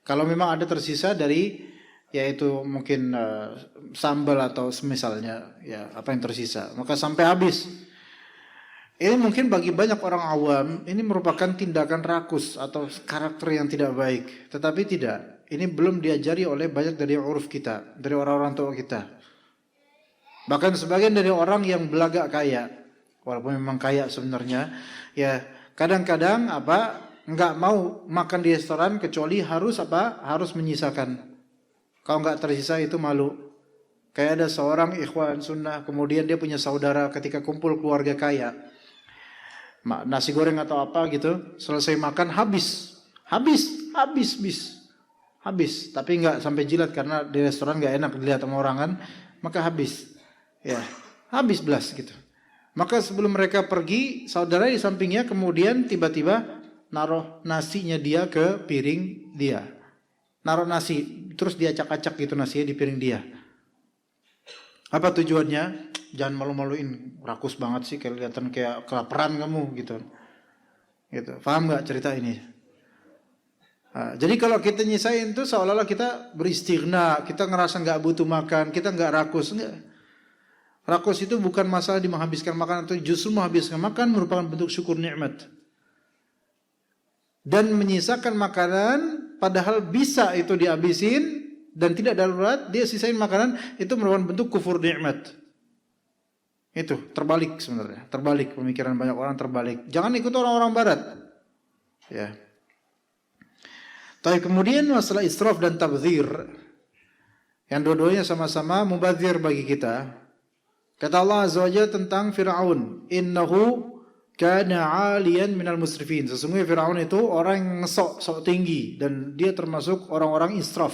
Kalau memang ada tersisa dari yaitu mungkin sambal atau semisalnya ya apa yang tersisa, maka sampai habis. Ini mungkin bagi banyak orang awam ini merupakan tindakan rakus atau karakter yang tidak baik. Tetapi tidak. Ini belum diajari oleh banyak dari uruf kita, dari orang-orang tua kita. Bahkan sebagian dari orang yang belagak kaya, walaupun memang kaya sebenarnya, ya kadang-kadang enggak mau makan di restoran kecuali harus harus menyisakan. Kalau enggak tersisa itu malu. Kayak ada seorang ikhwan sunnah, kemudian dia punya saudara ketika kumpul keluarga kaya. Nasi goreng atau apa gitu, selesai makan habis. Tapi enggak sampai jilat karena di restoran enggak enak dilihat sama orang kan, maka habis. Ya, habis belas gitu. Maka sebelum mereka pergi, saudara di sampingnya kemudian tiba-tiba naruh nasinya dia ke piring dia. Naruh nasi, terus dia acak-acak gitu nasinya di piring dia. Apa tujuannya? Jangan malu-maluin, rakus banget sih, kelihatan kayak kelaparan kamu gitu. Gitu. Paham enggak cerita ini? Nah, jadi kalau kita nyisain itu seolah-olah kita beristighna, kita ngerasa enggak butuh makan, kita enggak rakus, enggak. Rakus itu bukan masalah di menghabiskan makanan, atau justru menghabiskan makan merupakan bentuk syukur nikmat. Dan menyisakan makanan padahal bisa itu dihabisin dan tidak darurat, dia sisain makanan, itu merupakan bentuk kufur nikmat. Itu terbalik sebenarnya, terbalik pemikiran banyak orang, terbalik. Jangan ikut orang-orang barat. Ya. Tapi kemudian masalah israf dan tabdzir, yang dua-duanya sama-sama mubadzir bagi kita. Kata Allah Azza wa Jalla tentang Fir'aun, innahu kana 'aliyan minal musrifin. Sesungguhnya Fir'aun itu orang yang sok tinggi dan dia termasuk orang-orang israf.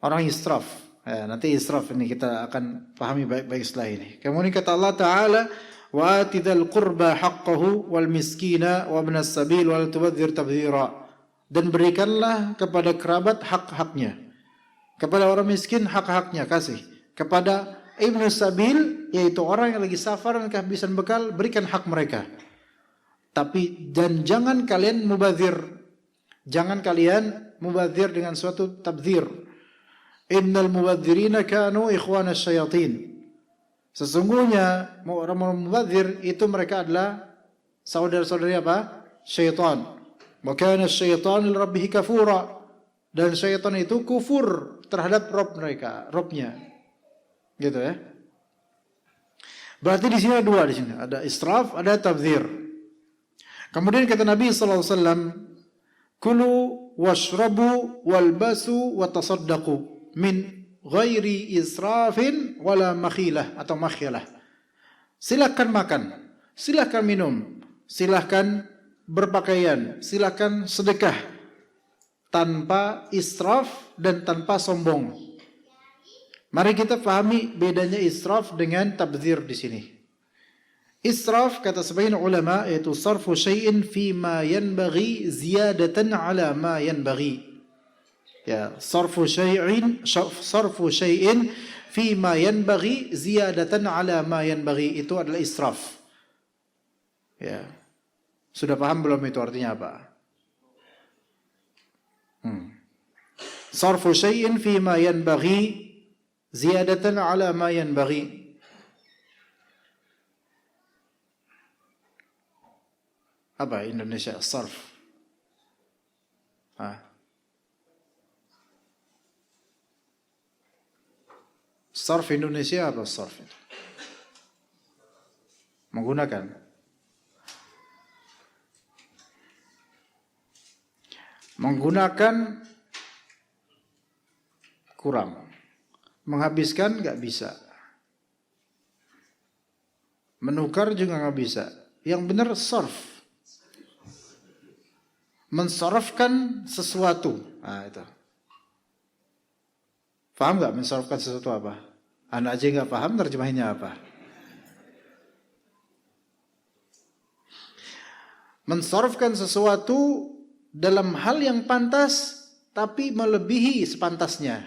Orang israf. Nanti israf ini kita akan pahami baik-baik setelah ini. Kemudian kata Allah Ta'ala, wa atidhal qurba haqqahu wal miskina wa ibnas sabil wal tubadzir tabdzira. Dan berikanlah kepada kerabat hak-haknya. Kepada orang miskin hak-haknya kasih. Kepada ibnus sabil, yaitu orang yang lagi safar dan kehabisan bekal, berikan hak mereka. Tapi dan jangan kalian mubadzir. Jangan kalian mubadzir dengan suatu tabdzir. Innal mubadzirina kanu ikhwana syayatin. Sesungguhnya orang mubadzir itu mereka adalah saudara-saudari apa? Syaitan. Wa kana asy-syaitanu li rabbih kafura. Dan syaitan itu kufur terhadap Rabbnya. Gitu ya. Berarti di sini ada dua di sini. Ada israf, ada tabdzir. Kemudian kata Nabi sallallahu alaihi wasallam, "Kulu washrabu walbasu wa tasaddaqu min ghairi israfin wala makhilah atau makhyalah." Silakan makan, silakan minum, silakan berpakaian, silakan sedekah tanpa israf dan tanpa sombong. Mari kita pahami bedanya israf dengan tabdzir di sini. Israf kata sebagian ulama yaitu sarfu syai'in fi ma yanbaghi ziyadatan ala ma yanbaghi. Ya, sarfu syai'in fi ma yanbaghi ziyadatan ala ma yanbaghi, itu adalah israf. Ya. Sudah paham belum itu artinya apa? Sarfu syai'in fi ma yanbaghi ziyadatan ala ma yanbaghi. Apa Indonesia sarf? Sarf Indonesia apa sarf itu? Menggunakan kurang, menghabiskan nggak bisa, menukar juga nggak bisa. Yang benar sarf, mensarafkan sesuatu. Itu. Paham nggak mensarafkan sesuatu apa? Anda aja nggak paham terjemahannya apa? Mensarafkan sesuatu dalam hal yang pantas, tapi melebihi sepantasnya.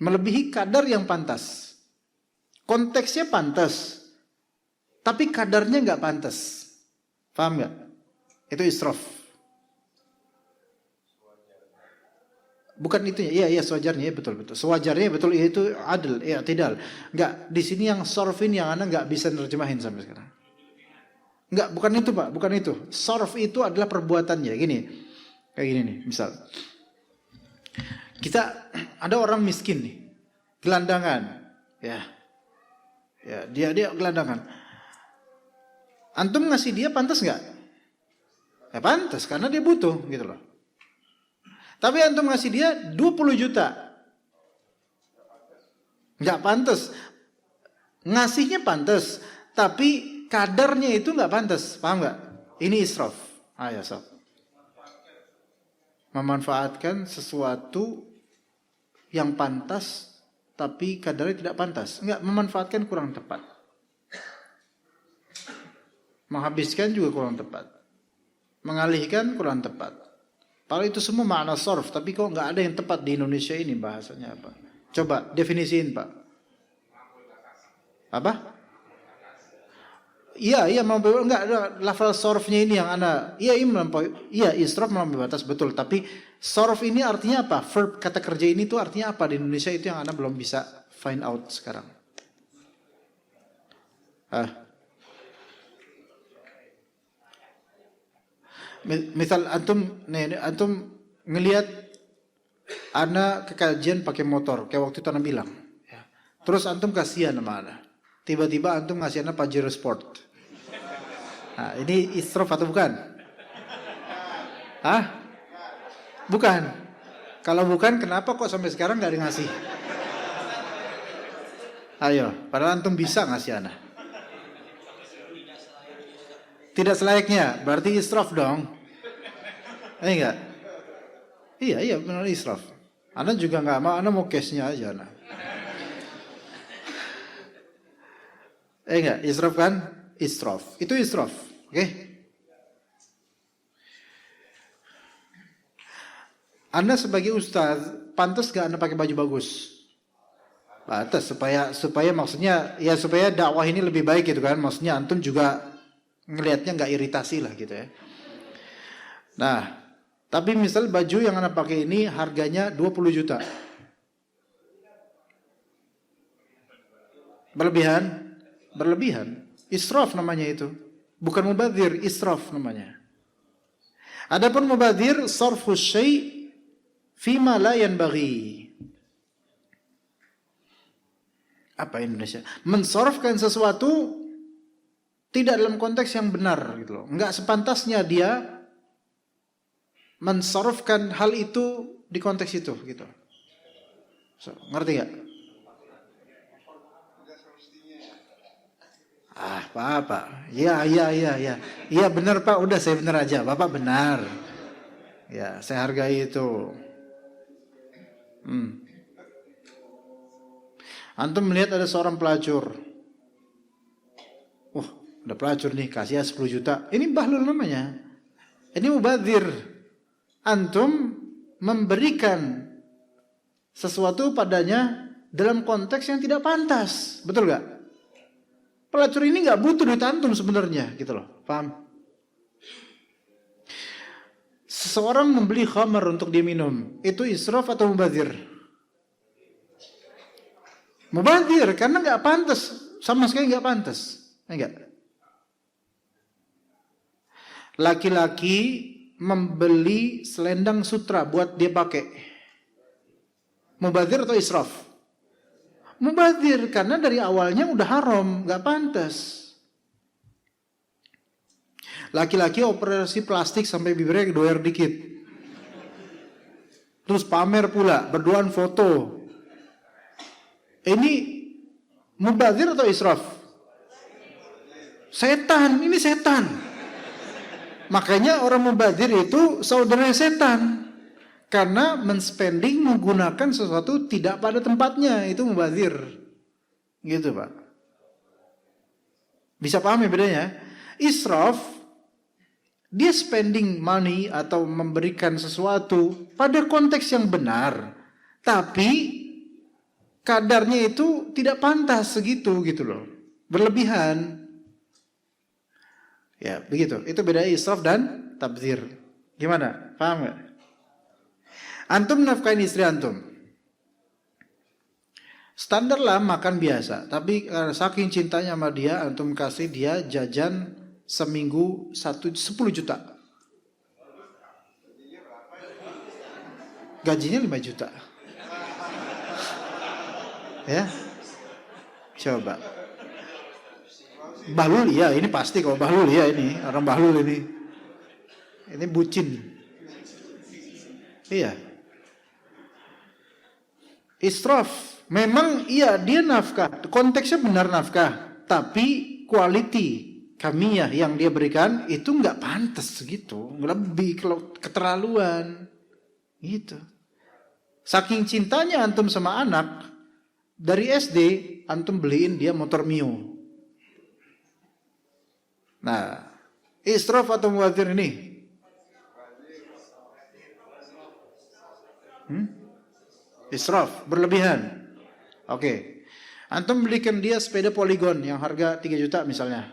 Melebihi kadar yang pantas. Konteksnya pantas, tapi kadarnya nggak pantas. Paham nggak? Itu israf. Bukan itunya, iya sewajarnya, betul. Sewajarnya betul, itu adil, i'tidal. Enggak, di sini yang sarfin yang Anda enggak bisa nerjemahin sampai sekarang. Enggak, bukan itu Pak, bukan itu. Sarf itu adalah perbuatannya, gini. Kayak gini nih, misal. Kita ada orang miskin nih, gelandangan. Ya, dia gelandangan. Antum ngasih dia pantas enggak? Ya pantas, karena dia butuh, gitu loh. Tapi antum ngasih dia 20 juta. Enggak pantas. Ngasihnya pantas, tapi kadarnya itu enggak pantas. Paham enggak? Ini israf. Ya, sob. Memanfaatkan sesuatu yang pantas tapi kadarnya tidak pantas. Enggak, memanfaatkan kurang tepat. Menghabiskan juga kurang tepat. Mengalihkan kurang tepat. Kalau itu semua makna sarf, tapi kok nggak ada yang tepat di Indonesia ini bahasanya apa? Coba definisiin Pak. Apa? Iya melampaui, enggak ada lafal sarfnya ini yang Anda. Iya melampaui. Iya israf melampaui batas betul, tapi sarf ini artinya apa? Verb kata kerja ini tuh artinya apa di Indonesia, itu yang Anda belum bisa find out sekarang. Misal antum ngelihat Ana ke kajian pakai motor kayak waktu itu Ana bilang, ya. Terus antum kasihan sama Ana. Tiba-tiba antum ngasih Ana Pajero Sport. Nah, ini israf atau bukan? Bukan. Kalau bukan, kenapa kok sampai sekarang nggak ngasih? Ayo, padahal antum bisa ngasih Ana. Tidak selayaknya, berarti israf dong. Enggak? Iya, benar israf. Ana juga nggak mau, Ana mau cashnya aja, Ana. Enggak, israf kan? Israf. Itu israf. Oke? Anda sebagai ustaz, pantas gak Anda pakai baju bagus? Pantas, supaya maksudnya ya supaya dakwah ini lebih baik gitu kan. Maksudnya antum juga ngelihatnya nggak iritasi lah gitu ya. Nah, tapi misal baju yang Anda pakai ini harganya 20 juta. Berlebihan. Israf namanya itu. Bukan mubadzir, israf namanya. Adapun mubadzir, sarfus syai' fima la yanbaghi. Apa Indonesia? Mensorfkan sesuatu tidak dalam konteks yang benar gitu loh. Enggak sepantasnya dia mensorfkan hal itu di konteks itu gitu. So, ngerti gak? Pak. Iya. Iya benar Pak, udah saya benar aja. Bapak benar. Ya, saya hargai itu. Antum melihat ada seorang pelacur. Ada pelacur nih, kasih 10 juta. Ini bahlul namanya. Ini mubadzir. Antum memberikan sesuatu padanya dalam konteks yang tidak pantas. Betul gak? Pelacur ini gak butuh duit antum sebenarnya, gitu loh. Paham? Seseorang membeli khamar untuk dia minum, itu israf atau mubadzir? Mubadzir, karena gak pantas. Sama sekali gak pantas. Enggak. Laki-laki membeli selendang sutra buat dia pakai. Mubadzir atau israf? Mubadzir, karena dari awalnya udah haram, gak pantas. Laki-laki operasi plastik sampai bibirnya doer dikit. Terus pamer pula, berduaan foto. Ini mubadzir atau israf? Setan, ini setan. Makanya orang mubadzir itu saudara setan. Karena men-spending menggunakan sesuatu tidak pada tempatnya, itu mubadzir. Gitu Pak. Bisa paham ya bedanya? Israf, dia spending money atau memberikan sesuatu pada konteks yang benar. Tapi kadarnya itu tidak pantas segitu gitu loh. Berlebihan. Ya begitu. Itu beda israf dan tabdzir. Gimana? Paham gak? Antum nafkahin istri antum. Standar lah makan biasa. Tapi saking cintanya sama dia, antum kasih dia jajan seminggu 10 juta. Gajinya 5 juta. Ya. Coba. Bahlul ya, ini pasti kalau bahlul ya ini. Orang bahlul ini. Ini bucin. Iya. Israf, memang iya dia nafkah, konteksnya benar nafkah, tapi quality kamiyah yang dia berikan itu nggak pantas segitu, lebih keterlaluan, gitu. Saking cintanya antum sama anak, dari SD antum beliin dia motor Mio. Nah, israf atau mubadzir ini? Israf, berlebihan. Oke. Antum belikan dia sepeda Polygon yang harga 3 juta misalnya.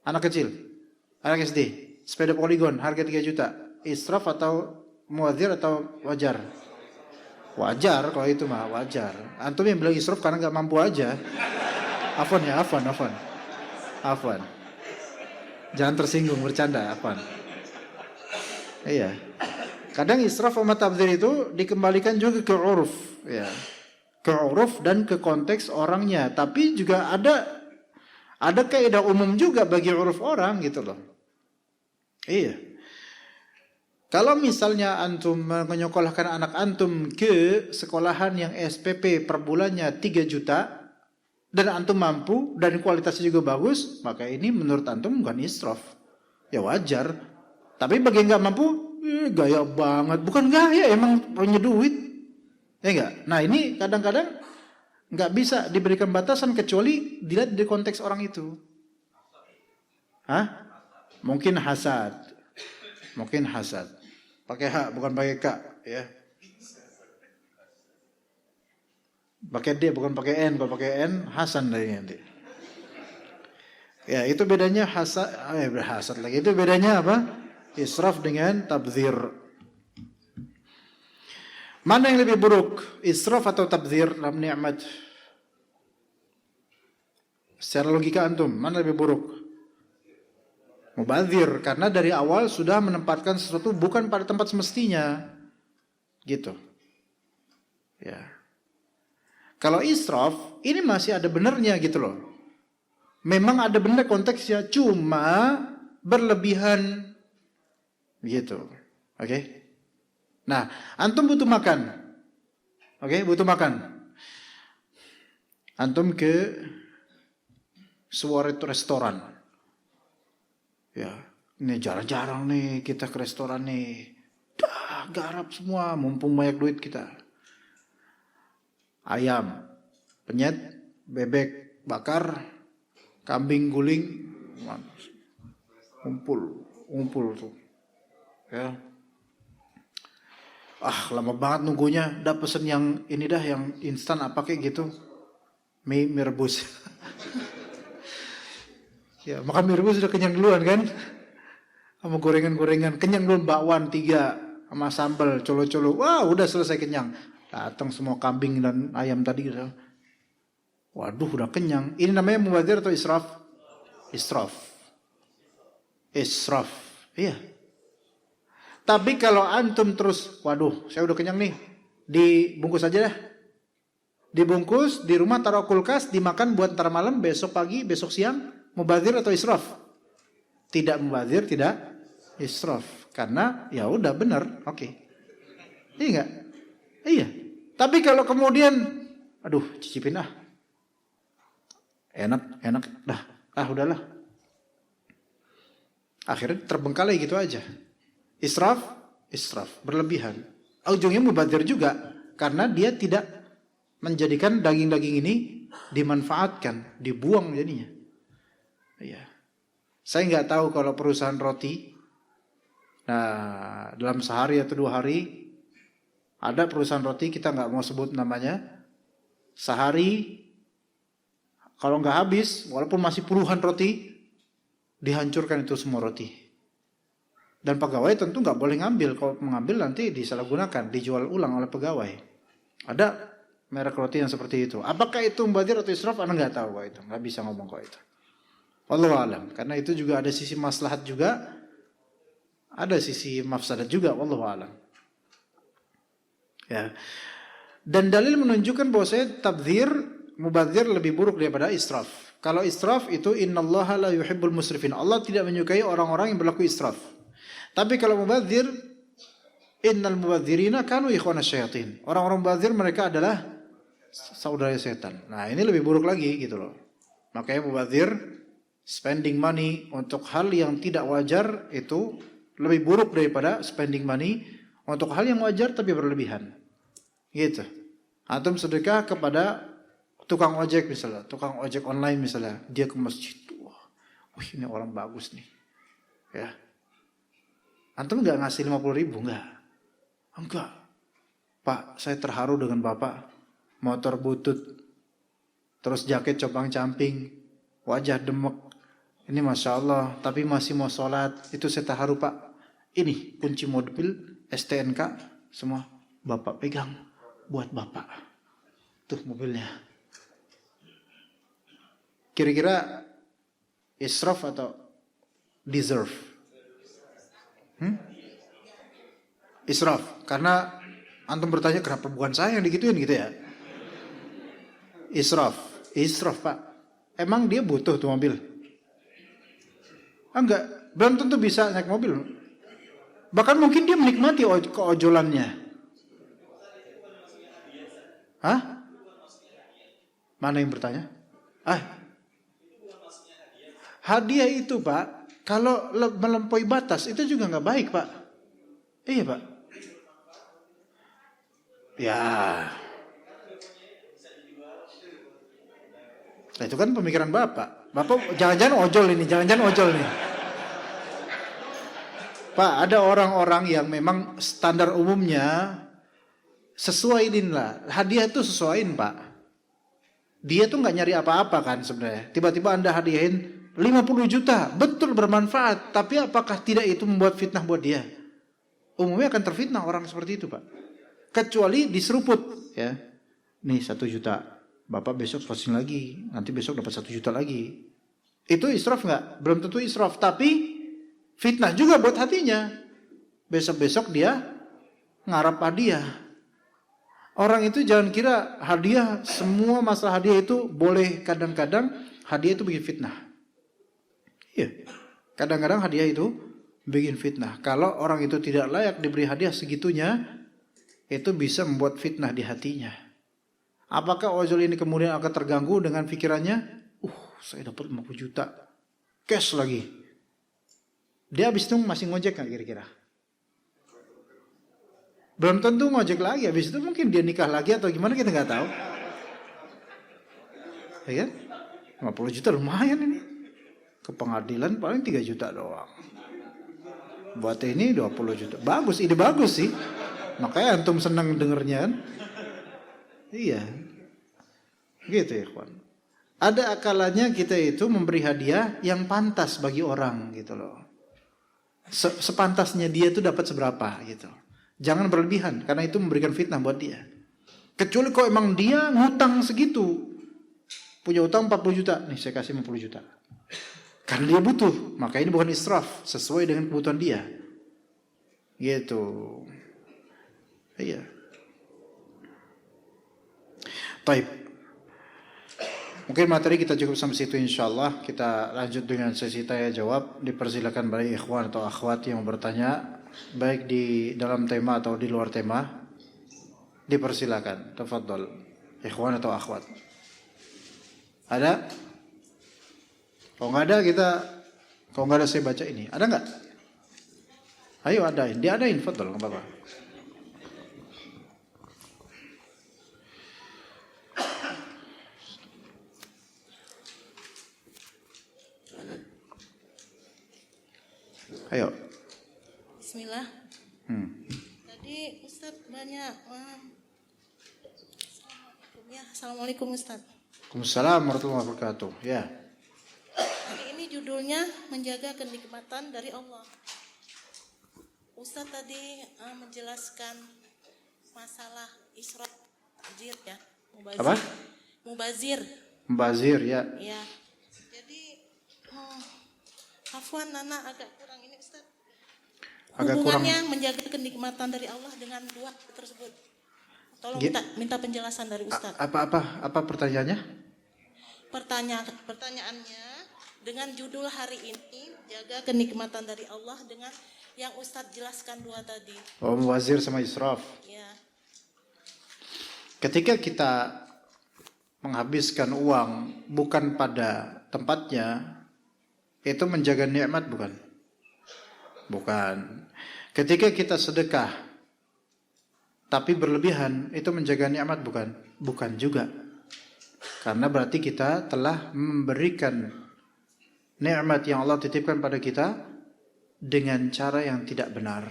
Anak kecil, anak SD, sepeda Polygon harga 3 juta. Israf atau mubadzir atau wajar? Wajar kalau itu mah wajar. Antum yang bilang israf karena nggak mampu aja. Afwan ya, afwan. Jangan tersinggung, bercanda, afwan. Iya. Kadang israf sama tabdzir itu dikembalikan juga ke uruf, ya. Ke uruf dan ke konteks orangnya. Tapi juga ada kaidah umum juga bagi uruf orang gitu loh. Iya. Kalau misalnya antum menyekolahkan anak antum ke sekolahan yang SPP per bulannya 3 juta dan antum mampu dan kualitasnya juga bagus, maka ini menurut antum bukan israf. Ya wajar. Tapi bagi yang nggak mampu, Gaya banget. Bukan gaya, emang punya duit. Ya enggak? Nah ini kadang-kadang nggak bisa diberikan batasan kecuali dilihat dari konteks orang itu. Hah? Mungkin hasad. Mungkin hasad. Pakai H bukan pakai K, ya. Pakai D bukan pakai N. Kalau pakai N, Hasan dari nanti. Ya, itu bedanya hasad lagi. Itu bedanya apa? Israf dengan tabdzir. Mana yang lebih buruk? Israf atau tabdzir dalam nikmat? Secara logika antum, mana lebih buruk? Mubadzir, karena dari awal sudah menempatkan sesuatu bukan pada tempat semestinya. Gitu. Ya. Kalau israf, ini masih ada benernya gitu loh. Memang ada benar konteksnya, cuma berlebihan gitu. Oke? Nah, antum butuh makan. Oke, butuh makan. Antum ke sebuah restoran. Ya, ini jarang-jarang nih kita ke restoran nih. Dah, garap semua, mumpung banyak duit kita. Ayam, penyet, bebek bakar, kambing guling, ngumpul tuh, ya. Lama banget nunggunya. Udah pesen yang ini dah, yang instan apa kayak gitu, mie rebus. Ya makan mie rebus udah kenyang duluan kan, sama gorengan-gorengan, kenyang duluan, bakwan 3 sama sambal colo-colo, wah udah selesai kenyang. Datang semua kambing dan ayam tadi gitu. Waduh, udah kenyang. Ini namanya mubadzir atau israf? Israf. Iya. Tapi kalau antum terus, waduh, saya udah kenyang nih, dibungkus aja dah. Dibungkus, di rumah taruh kulkas, dimakan buat ntar malam, besok pagi, besok siang. Mubadzir atau israf? Tidak mubadzir, tidak israf. Karena ya udah benar, oke. Iya enggak? Iya. Tapi kalau kemudian, aduh, cicipin enak dah, udahlah, akhirnya terbengkalai gitu aja. Israf berlebihan, ujungnya mubadzir juga, karena dia tidak menjadikan daging-daging ini dimanfaatkan, dibuang jadinya. Iya. Saya nggak tahu kalau perusahaan roti, nah dalam sehari atau 2 hari ada perusahaan roti, kita nggak mau sebut namanya, sehari kalau nggak habis, walaupun masih puluhan roti, dihancurkan itu semua roti. Dan pegawai tentu nggak boleh ngambil. Kalau mengambil nanti disalahgunakan, dijual ulang oleh pegawai. Ada merek roti yang seperti itu. Apakah itu mubadzir atau israf? Anda nggak tahu kok itu. Nggak bisa ngomong kok itu. Wallahu a'lam. Karena itu juga ada sisi maslahat juga, ada sisi mafsadat juga. Wallahu a'lam. Ya. Dan dalil menunjukkan bahwa mubadzir lebih buruk daripada israf. Kalau israf itu innallaha la yuhibbul musrifin. Allah tidak menyukai orang-orang yang berlaku israf. Tapi kalau mubadzir, innal mubadzirina kanu ikhwanas syayatin. Orang-orang mubadzir mereka adalah saudara setan. Nah, ini lebih buruk lagi gitu loh. Makanya mubadzir, spending money untuk hal yang tidak wajar itu lebih buruk daripada spending money untuk hal yang wajar tapi berlebihan. Gitu. Antum sedekah kepada tukang ojek misalnya, tukang ojek online misalnya, dia ke masjid, wah ini orang bagus nih, ya. Antum nggak ngasih 50.000 enggak, Pak, saya terharu dengan Bapak, motor butut, terus jaket compang-camping, wajah demek, ini masya Allah, tapi masih mau sholat, itu saya terharu Pak. Ini kunci mobil, STNK, semua Bapak pegang buat Bapak, tuh mobilnya. Kira-kira israf atau deserve? Israf, karena antum bertanya kenapa bukan saya yang digituin gitu ya. Israf Pak. Emang dia butuh tuh mobil? Enggak, belum tentu bisa naik mobil. Bahkan mungkin dia menikmati keojolannya. Hah? Mana yang bertanya? Hadiah itu Pak, kalau melampaui batas itu juga nggak baik Pak. Iya Pak. Ya. Nah, itu kan pemikiran Bapak. Bapak jangan-jangan ojol ini, jangan-jangan ojol nih. Pak, ada orang-orang yang memang standar umumnya sesuaiin lah. Hadiah itu sesuaiin Pak. Dia tuh nggak nyari apa-apa kan sebenarnya. Tiba-tiba Anda hadiahin 50 juta, betul bermanfaat. Tapi apakah tidak itu membuat fitnah buat dia? Umumnya akan terfitnah orang seperti itu Pak. Kecuali diseruput ya. Nih 1 juta. Bapak besok closing lagi. Nanti besok dapat 1 juta lagi. Itu israf nggak? Belum tentu israf. Tapi fitnah juga buat hatinya. Besok-besok dia ngarap hadiah. Orang itu jangan kira hadiah, semua masalah hadiah itu boleh. Kadang-kadang hadiah itu bikin fitnah. Iya. Kadang-kadang hadiah itu bikin fitnah. Kalau orang itu tidak layak diberi hadiah segitunya, itu bisa membuat fitnah di hatinya. Apakah ojol ini kemudian akan terganggu dengan pikirannya? Saya dapat 50 juta. Cash lagi. Dia habis itu masih ngojek nggak kira-kira? Belum tentu ngojek lagi. Habis itu mungkin dia nikah lagi atau gimana kita nggak tahu. Ya kan? 50 juta lumayan ini. Ke pengadilan paling 3 juta doang. Buat ini 20 juta. Bagus, ide bagus sih. Makanya antum senang dengernya kan? Iya. Gitu ya kawan. Ada akalanya kita itu memberi hadiah yang pantas bagi orang gitu loh. Sepantasnya dia itu dapat seberapa gitu. Jangan berlebihan karena itu memberikan fitnah buat dia. Kecuali kalau emang dia ngutang segitu. Punya utang 40 juta, nih saya kasih 50 juta. Karena dia butuh, maka ini bukan israf, sesuai dengan kebutuhan dia. Gitu. Iya. Taib. Mungkin materi kita cukup sampai situ insyaallah. Kita lanjut dengan sesi tanya jawab. Dipersilakan bagi ikhwan atau akhwat yang bertanya, baik di dalam tema atau di luar tema. Dipersilakan. Tafadhol. Ikhwan atau akhwat. Ada? Kalau nggak ada kalau nggak ada saya baca ini. Ada nggak? Ayo adain. Diadain, tafadhol, nggak apa-apa. Ayo. Bismillah. Tadi Ustaz banyak. Assalamualaikum ya. Assalamualaikum Ustaz. Waalaikumsalam warahmatullahi wabarakatuh. Ya. Hari ini judulnya menjaga kenikmatan dari Allah. Ustaz tadi menjelaskan masalah israf mubazir ya. Mubazir. Apa? Mubazir. Mubazir ya. Ya. Jadi afwan Nana agak kurang ini Ustaz. Hubungannya menjaga kenikmatan dari Allah dengan dua tersebut. Tolong minta penjelasan dari Ustaz. Apa pertanyaannya? Pertanyaannya dengan judul hari ini jaga kenikmatan dari Allah dengan yang Ustaz jelaskan dua tadi. Oh, mubazir sama israf. Ya. Ketika kita menghabiskan uang bukan pada tempatnya, itu menjaga nikmat bukan? Bukan. Ketika kita sedekah tapi berlebihan, itu menjaga nikmat bukan? Bukan juga. Karena berarti kita telah memberikan nikmat yang Allah titipkan pada kita dengan cara yang tidak benar.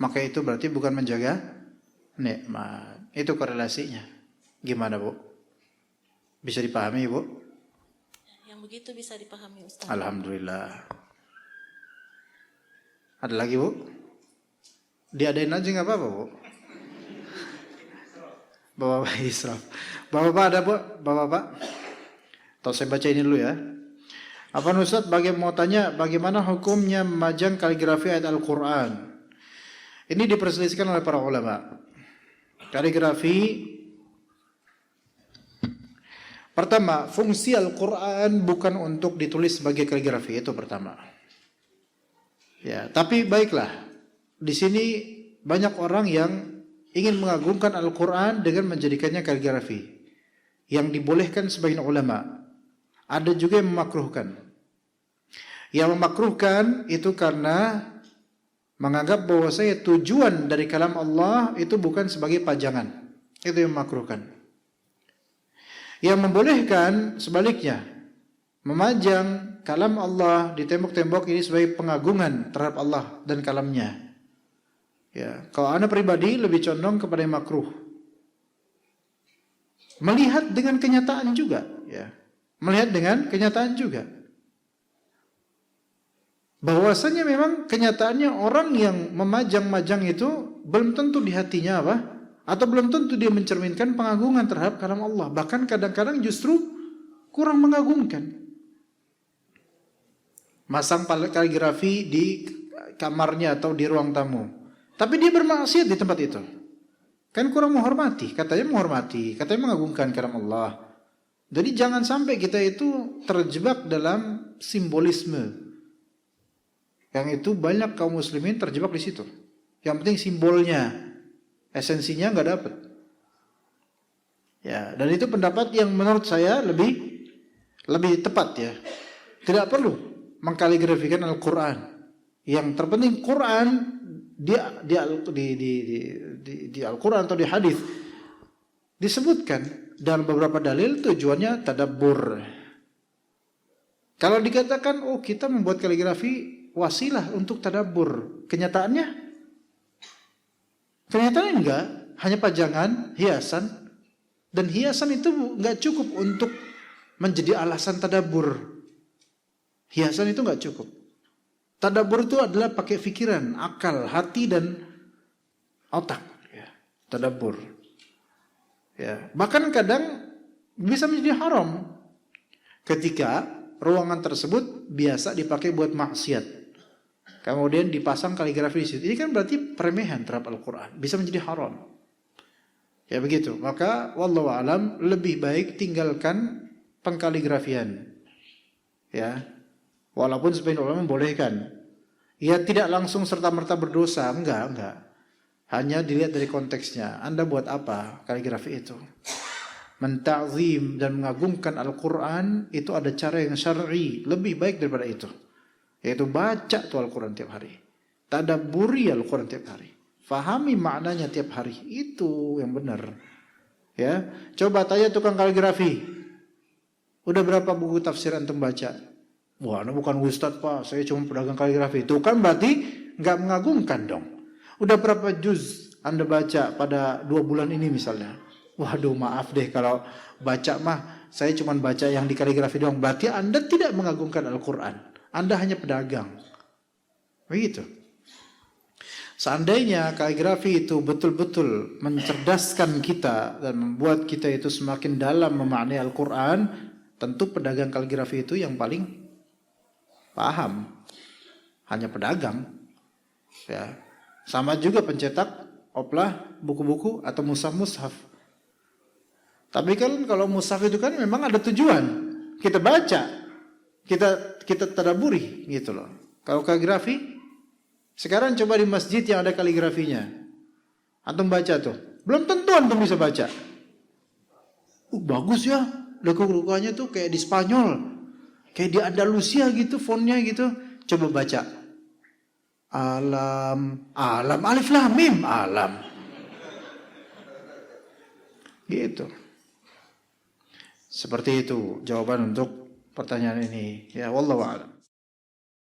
Maka itu berarti bukan menjaga nikmat. Itu korelasinya. Gimana, Bu? Bisa dipahami, Bu? Yang begitu bisa dipahami Ustaz. Alhamdulillah. Ada lagi, Bu? Diadain aja nggak apa-apa, Bu? Bapak-bapak israf. Bapak-bapak ada, Bu? Bapak-bapak? Atau saya baca ini dulu ya. Apa Ustaz mau tanya bagaimana hukumnya memajang kaligrafi ayat Al-Quran? Ini diperselisihkan oleh para ulama. Kaligrafi, pertama, fungsi Al-Quran bukan untuk ditulis sebagai kaligrafi, itu pertama. Ya, tapi baiklah. Di sini banyak orang yang ingin mengagungkan Al-Quran dengan menjadikannya kaligrafi, yang dibolehkan sebagian ulama. Ada juga yang memakruhkan. Yang memakruhkan itu karena menganggap bahwa tujuan dari kalam Allah itu bukan sebagai pajangan. Itu yang memakruhkan. Yang membolehkan sebaliknya, memajang kalam Allah di tembok-tembok ini sebagai pengagungan terhadap Allah dan kalamnya. Ya, kalau ana pribadi lebih condong kepada yang makruh. Melihat dengan kenyataan juga, ya. Melihat dengan kenyataan juga. Bahwasanya memang kenyataannya orang yang memajang-majang itu belum tentu di hatinya apa? Atau belum tentu dia mencerminkan pengagungan terhadap kalam Allah. Bahkan kadang-kadang justru kurang mengagungkan. Masang kaligrafi di kamarnya atau di ruang tamu, tapi dia bermaksiat di tempat itu. Kan kurang menghormati, katanya mengagungkan kalam Allah. Jadi jangan sampai kita itu terjebak dalam simbolisme. Yang itu banyak kaum muslimin terjebak di situ. Yang penting simbolnya, esensinya nggak dapat. Ya, dan itu pendapat yang menurut saya lebih tepat ya. Tidak perlu mengkaligrafikan Al-Quran. Yang terpenting Quran di Al-Quran atau di hadis disebutkan dalam beberapa dalil tujuannya tadabbur. Kalau dikatakan kita membuat kaligrafi wasilah untuk tadabbur, kenyataannya enggak, hanya pajangan, hiasan, dan hiasan itu enggak cukup untuk menjadi alasan tadabbur. Hiasan itu enggak cukup. Tadabbur itu adalah pakai pikiran, akal, hati dan otak. Ya, tadabbur. Ya, bahkan kadang bisa menjadi haram ketika ruangan tersebut biasa dipakai buat maksiat. Kemudian dipasang kaligrafi di situ. Ini kan berarti peremehan terhadap Al-Quran. Bisa menjadi haram. Ya begitu. Maka wallahu alam lebih baik tinggalkan pengkaligrafian. Ya. Walaupun sebagian ulama membolehkan. Ya tidak langsung serta-merta berdosa. Enggak. Hanya dilihat dari konteksnya. Anda buat apa kaligrafi itu? Menta'zim dan mengagungkan Al-Quran itu ada cara yang syar'i. Lebih baik daripada itu. Yaitu baca tuh Al-Quran tiap hari. Tadabburi Al-Quran tiap hari. Fahami maknanya tiap hari. Itu yang benar. Ya, coba tanya tukang kaligrafi. Udah berapa buku tafsir antum baca? Wah, ini bukan ustadz pak, saya cuma pedagang kaligrafi. Itu kan berarti nggak mengagungkan dong. Udah berapa juz Anda baca pada 2 bulan ini misalnya? Waduh, maaf deh kalau baca mah saya cuma baca yang di kaligrafi doang. Berarti Anda tidak mengagungkan Al-Quran. Anda hanya pedagang. Begitu. Seandainya kaligrafi itu betul-betul mencerdaskan kita dan membuat kita itu semakin dalam memaknai Al-Quran, tentu pedagang kaligrafi itu yang paling paham. Hanya pedagang. Ya. Sama juga pencetak oplah, buku-buku atau mushaf-mushaf. Tapi kan kalau mushaf itu kan memang ada tujuan. Kita baca, kita tadabburi gitu loh. Kalau kaligrafi, sekarang coba di masjid yang ada kaligrafinya. Antum baca tuh. Belum tentu antum bisa baca. Bagus ya. Lekukannya tuh kayak di Spanyol. Kayak di Andalusia gitu, fontnya gitu. Coba baca. Alam, alif lam mim, alam. Gitu. Seperti itu jawaban untuk pertanyaan ini. Ya, wallahu a'lam.